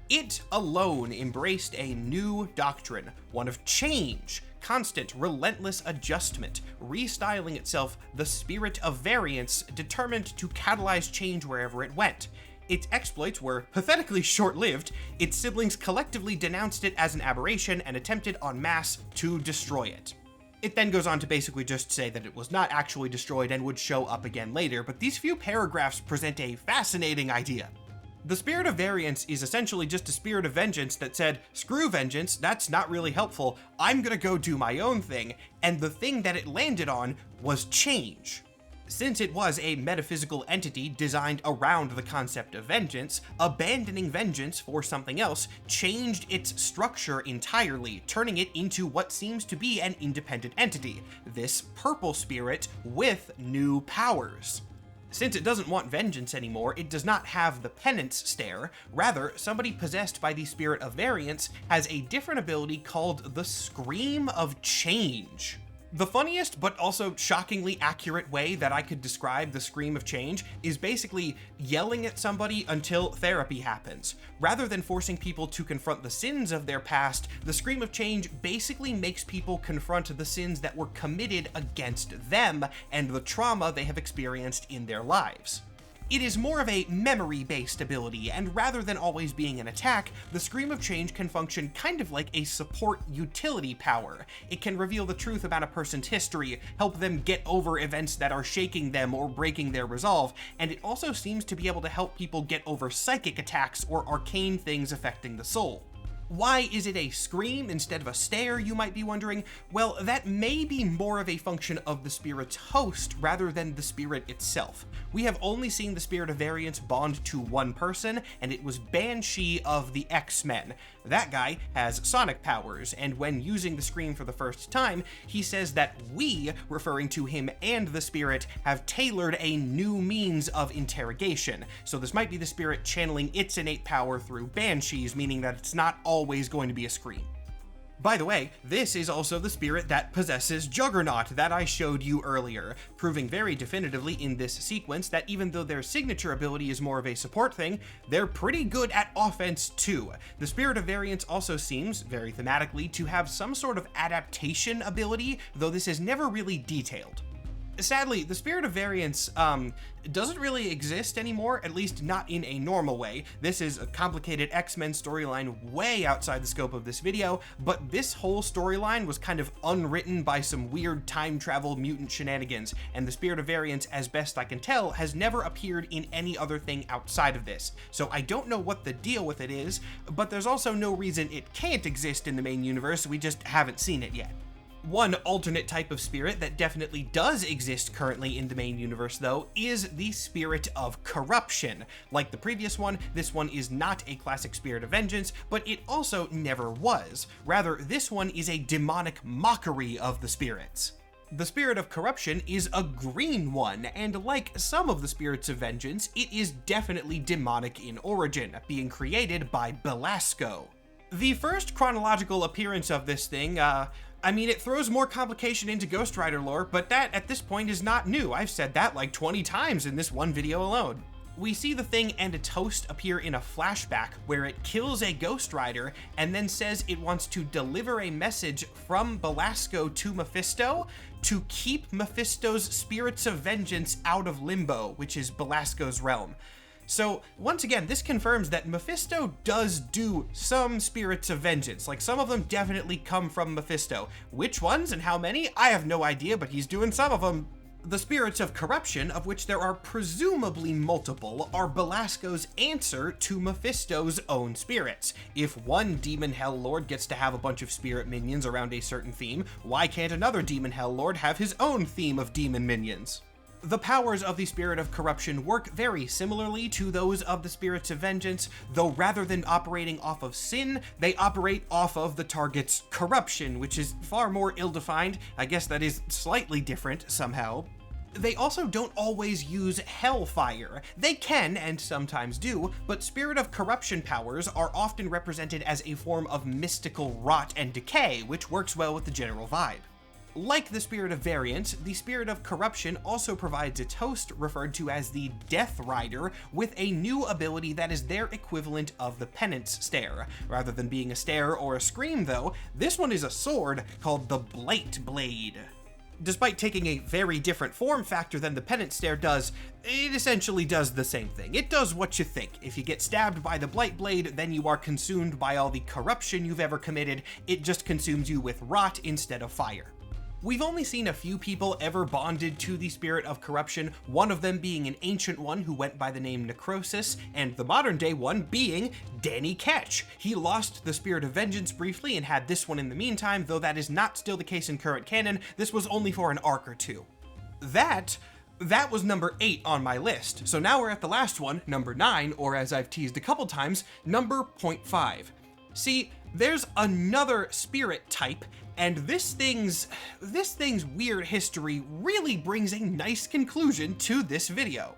It alone embraced a new doctrine, one of change, constant, relentless adjustment, restyling itself the Spirit of Variance, determined to catalyze change wherever it went. Its exploits were pathetically short-lived. Its siblings collectively denounced it as an aberration and attempted en masse to destroy it. It then goes on to basically just say that it was not actually destroyed and would show up again later, but these few paragraphs present a fascinating idea. The Spirit of Variance is essentially just a spirit of vengeance that said, screw vengeance, that's not really helpful, I'm gonna go do my own thing, and the thing that it landed on was change. Since it was a metaphysical entity designed around the concept of vengeance, abandoning vengeance for something else changed its structure entirely, turning it into what seems to be an independent entity, this purple spirit with new powers. Since it doesn't want vengeance anymore, it does not have the penance stare. Rather, somebody possessed by the Spirit of Variance has a different ability called the Scream of Change. The funniest, but also shockingly accurate way that I could describe the Scream of Change is basically yelling at somebody until therapy happens. Rather than forcing people to confront the sins of their past, the Scream of Change basically makes people confront the sins that were committed against them and the trauma they have experienced in their lives. It is more of a memory-based ability, and rather than always being an attack, the Scream of Change can function kind of like a support utility power. It can reveal the truth about a person's history, help them get over events that are shaking them or breaking their resolve, and it also seems to be able to help people get over psychic attacks or arcane things affecting the soul. Why is it a scream instead of a stare, you might be wondering? Well, that may be more of a function of the spirit's host rather than the spirit itself. We have only seen the Spirit of Variance bond to one person, and it was Banshee of the X-Men. That guy has sonic powers, and when using the scream for the first time, he says that we, referring to him and the spirit, have tailored a new means of interrogation. So this might be the spirit channeling its innate power through banshees, meaning that it's not always going to be a scream. By the way, this is also the spirit that possesses Juggernaut that I showed you earlier, proving very definitively in this sequence that even though their signature ability is more of a support thing, they're pretty good at offense too. The Spirit of Variance also seems, very thematically, to have some sort of adaptation ability, though this is never really detailed. Sadly, the Spirit of Variance doesn't really exist anymore, at least not in a normal way. This is a complicated X-Men storyline way outside the scope of this video, but this whole storyline was kind of unwritten by some weird time travel mutant shenanigans, and the Spirit of Variance, as best I can tell, has never appeared in any other thing outside of this. So I don't know what the deal with it is, but there's also no reason it can't exist in the main universe, we just haven't seen it yet. One alternate type of spirit that definitely does exist currently in the main universe, though, is the Spirit of Corruption. Like the previous one, this one is not a classic Spirit of Vengeance, but it also never was. Rather, this one is a demonic mockery of the spirits. The Spirit of Corruption is a green one, and like some of the Spirits of Vengeance, it is definitely demonic in origin, being created by Belasco. The first chronological appearance of this thing, it throws more complication into Ghost Rider lore, but that, at this point, is not new. I've said that like 20 times in this one video alone. We see the thing and its host appear in a flashback where it kills a Ghost Rider and then says it wants to deliver a message from Belasco to Mephisto to keep Mephisto's Spirits of Vengeance out of Limbo, which is Belasco's realm. So once again, this confirms that Mephisto does do some spirits of vengeance. Like, some of them definitely come from Mephisto. Which ones and how many? I have no idea, but he's doing some of them. The spirits of corruption, of which there are presumably multiple, are Belasco's answer to Mephisto's own spirits. If one demon hell lord gets to have a bunch of spirit minions around a certain theme, why can't another demon hell lord have his own theme of demon minions? The powers of the Spirit of Corruption work very similarly to those of the Spirits of Vengeance, though rather than operating off of sin, they operate off of the target's corruption, which is far more ill-defined. I guess that is slightly different somehow. They also don't always use hellfire. They can, and sometimes do, but Spirit of Corruption powers are often represented as a form of mystical rot and decay, which works well with the general vibe. Like the Spirit of Variance, the Spirit of Corruption also provides its host, referred to as the Death Rider, with a new ability that is their equivalent of the Penance Stare. Rather than being a stare or a scream though, this one is a sword called the Blight Blade. Despite taking a very different form factor than the Penance Stare does, it essentially does the same thing. It does what you think. If you get stabbed by the Blight Blade, then you are consumed by all the corruption you've ever committed. It just consumes you with rot instead of fire. We've only seen a few people ever bonded to the Spirit of Corruption, one of them being an ancient one who went by the name Necrosis, and the modern day one being Danny Ketch. He lost the Spirit of Vengeance briefly and had this one in the meantime, though that is not still the case in current canon. This was only for an arc or two. That was number 8 on my list. So now we're at the last one, number 9, or as I've teased a couple times, number 0.5. See, there's another spirit type, and this thing's weird history really brings a nice conclusion to this video.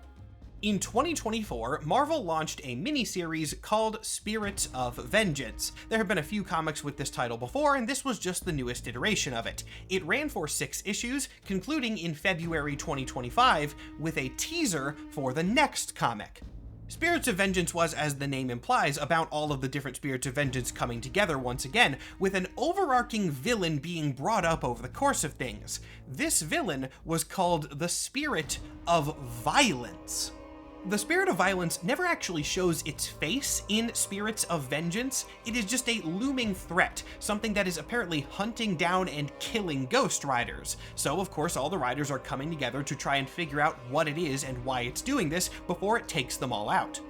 In 2024, Marvel launched a mini-series called Spirits of Vengeance. There have been a few comics with this title before, and this was just the newest iteration of it. It ran for 6 issues, concluding in February 2025 with a teaser for the next comic. Spirits of Vengeance was, as the name implies, about all of the different Spirits of Vengeance coming together once again, with an overarching villain being brought up over the course of things. This villain was called the Spirit of Violence. The Spirit of Violence never actually shows its face in Spirits of Vengeance. It is just a looming threat, something that is apparently hunting down and killing Ghost Riders. So of course all the riders are coming together to try and figure out what it is and why it's doing this before it takes them all out.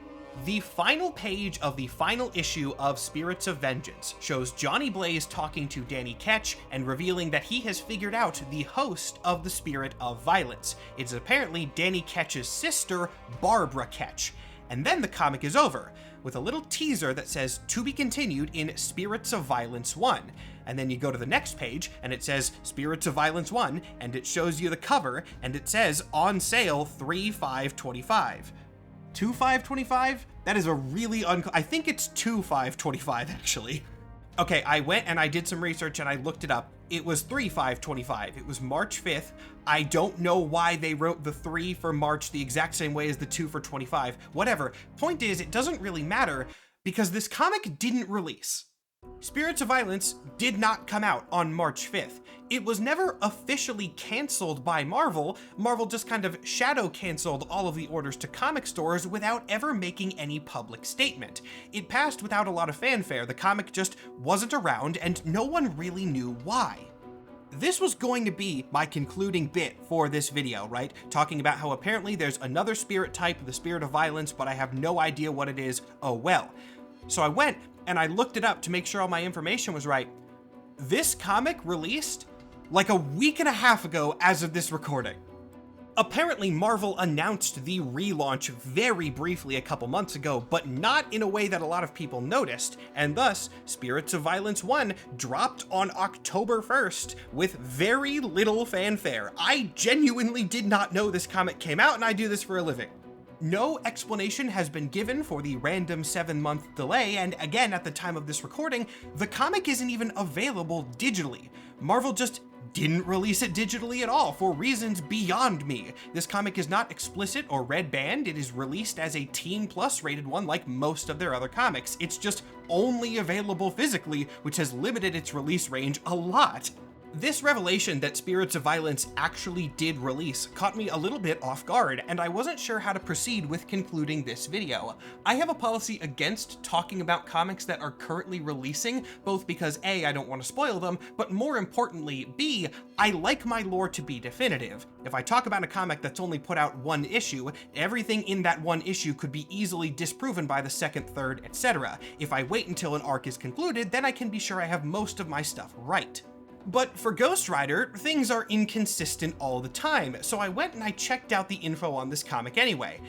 The final page of the final issue of Spirits of Vengeance shows Johnny Blaze talking to Danny Ketch and revealing that he has figured out the host of the Spirit of Violence. It's apparently Danny Ketch's sister, Barbara Ketch. And then the comic is over, with a little teaser that says, "To be continued in Spirits of Violence 1. And then you go to the next page, and it says, Spirits of Violence 1, and it shows you the cover, and it says, on sale 3/5/25. 2/5/25? That is a really I think it's 2/5/25 actually. Okay, I went and I did some research and I looked it up. It was 3/5/25. It was March 5th. I don't know why they wrote the 3 for March the exact same way as the 2 for 25. Whatever. Point is, it doesn't really matter because this comic didn't release. Spirits of Violence did not come out on March 5th. It was never officially canceled by Marvel. Marvel just kind of shadow canceled all of the orders to comic stores without ever making any public statement. It passed without a lot of fanfare. The comic just wasn't around and no one really knew why. This was going to be my concluding bit for this video, right? Talking about how apparently there's another spirit type, the Spirit of Violence, but I have no idea what it is. Oh well. So I went and I looked it up to make sure all my information was right. This comic released like a week and a half ago as of this recording. Apparently Marvel announced the relaunch very briefly a couple months ago, but not in a way that a lot of people noticed, and thus Spirits of Violence 1 dropped on October 1st with very little fanfare. I genuinely did not know this comic came out, and I do this for a living. No explanation has been given for the random 7-month delay, and again, at the time of this recording, the comic isn't even available digitally. Marvel just didn't release it digitally at all for reasons beyond me. This comic is not explicit or red banned. It is released as a Teen Plus rated one like most of their other comics. It's just only available physically, which has limited its release range a lot. This revelation that Spirits of Violence actually did release caught me a little bit off guard, and I wasn't sure how to proceed with concluding this video. I have a policy against talking about comics that are currently releasing, both because A, I don't want to spoil them, but more importantly, B, I like my lore to be definitive. If I talk about a comic that's only put out one issue, everything in that one issue could be easily disproven by the second, third, etc. If I wait until an arc is concluded, then I can be sure I have most of my stuff right. But for Ghost Rider, things are inconsistent all the time, so I went and I checked out the info on this comic anyway.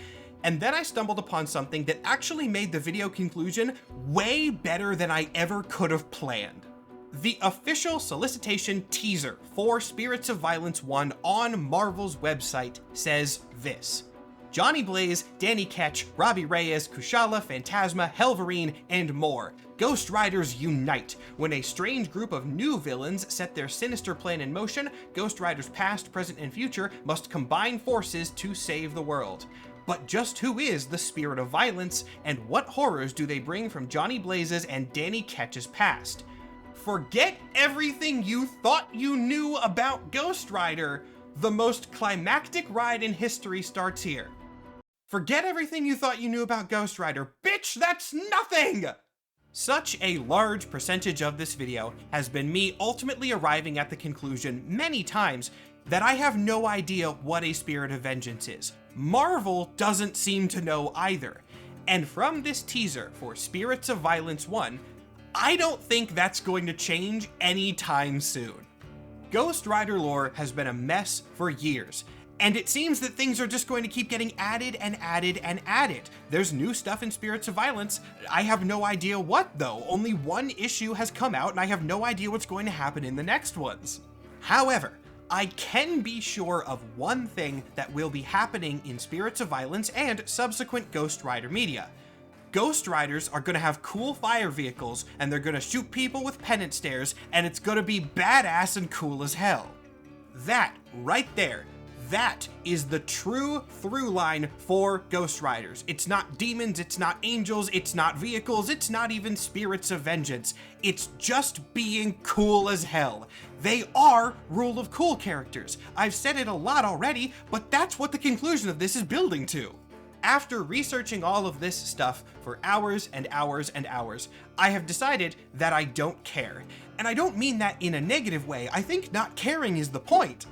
And then I stumbled upon something that actually made the video conclusion way better than I ever could have planned. The official solicitation teaser for Spirits of Violence 1 on Marvel's website says this: Johnny Blaze, Danny Ketch, Robbie Reyes, Kushala, Phantasma, Helverine, and more. Ghost Riders unite. When a strange group of new villains set their sinister plan in motion, Ghost Riders past, present, and future must combine forces to save the world. But just who is the Spirit of Violence, and what horrors do they bring from Johnny Blaze's and Danny Ketch's past? Forget everything you thought you knew about Ghost Rider. The most climactic ride in history starts here. Forget everything you thought you knew about Ghost Rider. Bitch, that's nothing! Such a large percentage of this video has been me ultimately arriving at the conclusion many times that I have no idea what a Spirit of Vengeance is. Marvel doesn't seem to know either. And from this teaser for Spirits of Violence 1, I don't think that's going to change anytime soon. Ghost Rider lore has been a mess for years, and it seems that things are just going to keep getting added and added and added. There's new stuff in Spirits of Violence. I have no idea what though. Only one issue has come out and I have no idea what's going to happen in the next ones. However, I can be sure of one thing that will be happening in Spirits of Violence and subsequent Ghost Rider media. Ghost Riders are gonna have cool fire vehicles, and they're gonna shoot people with penance stairs, and it's gonna be badass and cool as hell. That, right there, that is the true through line for Ghost Riders. It's not demons, it's not angels, it's not vehicles, it's not even Spirits of Vengeance. It's just being cool as hell. They are Rule of Cool characters. I've said it a lot already, but that's what the conclusion of this is building to. After researching all of this stuff for hours and hours and hours, I have decided that I don't care. And I don't mean that in a negative way. I think not caring is the point.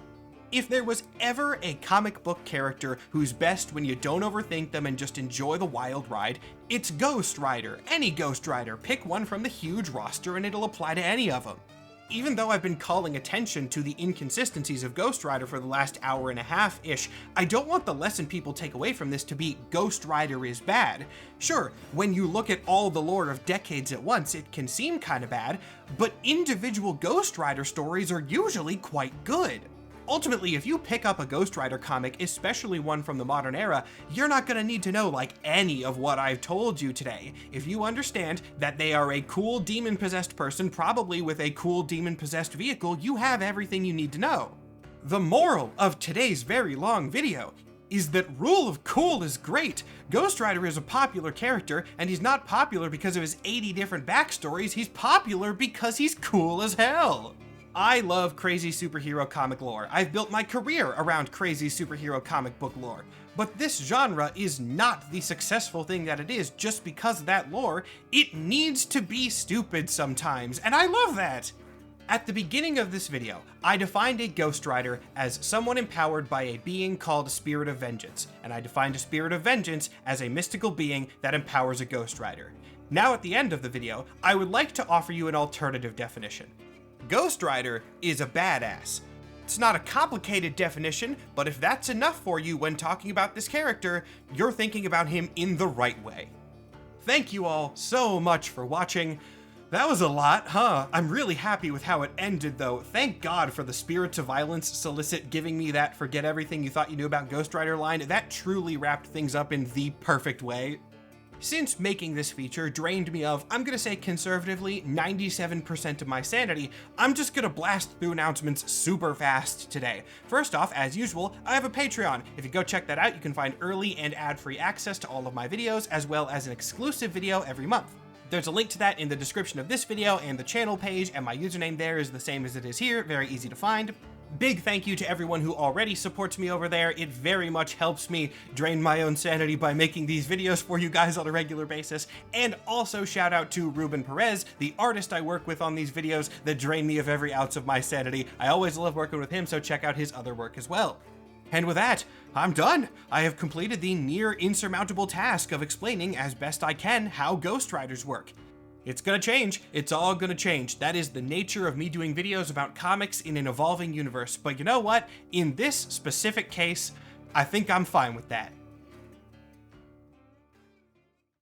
If there was ever a comic book character who's best when you don't overthink them and just enjoy the wild ride, it's Ghost Rider. Any Ghost Rider. Pick one from the huge roster and it'll apply to any of them. Even though I've been calling attention to the inconsistencies of Ghost Rider for the last hour and a half-ish, I don't want the lesson people take away from this to be Ghost Rider is bad. Sure, when you look at all the lore of decades at once, it can seem kinda bad, but individual Ghost Rider stories are usually quite good. Ultimately, if you pick up a Ghost Rider comic, especially one from the modern era, you're not gonna need to know like any of what I've told you today. If you understand that they are a cool demon-possessed person, probably with a cool demon-possessed vehicle, you have everything you need to know. The moral of today's very long video is that Rule of Cool is great. Ghost Rider is a popular character, and he's not popular because of his 80 different backstories, he's popular because he's cool as hell. I love crazy superhero comic lore. I've built my career around crazy superhero comic book lore. But this genre is not the successful thing that it is just because of that lore. It needs to be stupid sometimes, and I love that. At the beginning of this video, I defined a Ghost Rider as someone empowered by a being called a Spirit of Vengeance, and I defined a Spirit of Vengeance as a mystical being that empowers a Ghost Rider. Now at the end of the video, I would like to offer you an alternative definition. Ghost Rider is a badass. It's not a complicated definition, but if that's enough for you when talking about this character, you're thinking about him in the right way. Thank you all so much for watching. That was a lot, huh? I'm really happy with how it ended though. Thank God for the Spirits of Violence solicit giving me that forget everything you thought you knew about Ghost Rider line. That truly wrapped things up in the perfect way. Since making this feature drained me of, I'm gonna say conservatively, 97% of my sanity, I'm just gonna blast through announcements super fast today. First off, as usual, I have a Patreon. If you go check that out, you can find early and ad-free access to all of my videos, as well as an exclusive video every month. There's a link to that in the description of this video and the channel page, and my username there is the same as it is here, very easy to find. Big thank you to everyone who already supports me over there. It very much helps me drain my own sanity by making these videos for you guys on a regular basis. And also shout out to Ruben Perez, the artist I work with on these videos that drain me of every ounce of my sanity. I always love working with him, so check out his other work as well. And with that, I'm done. I have completed the near insurmountable task of explaining as best I can how Ghost Riders work. It's gonna change. It's all gonna change. That is the nature of me doing videos about comics in an evolving universe. But you know what? In this specific case, I think I'm fine with that.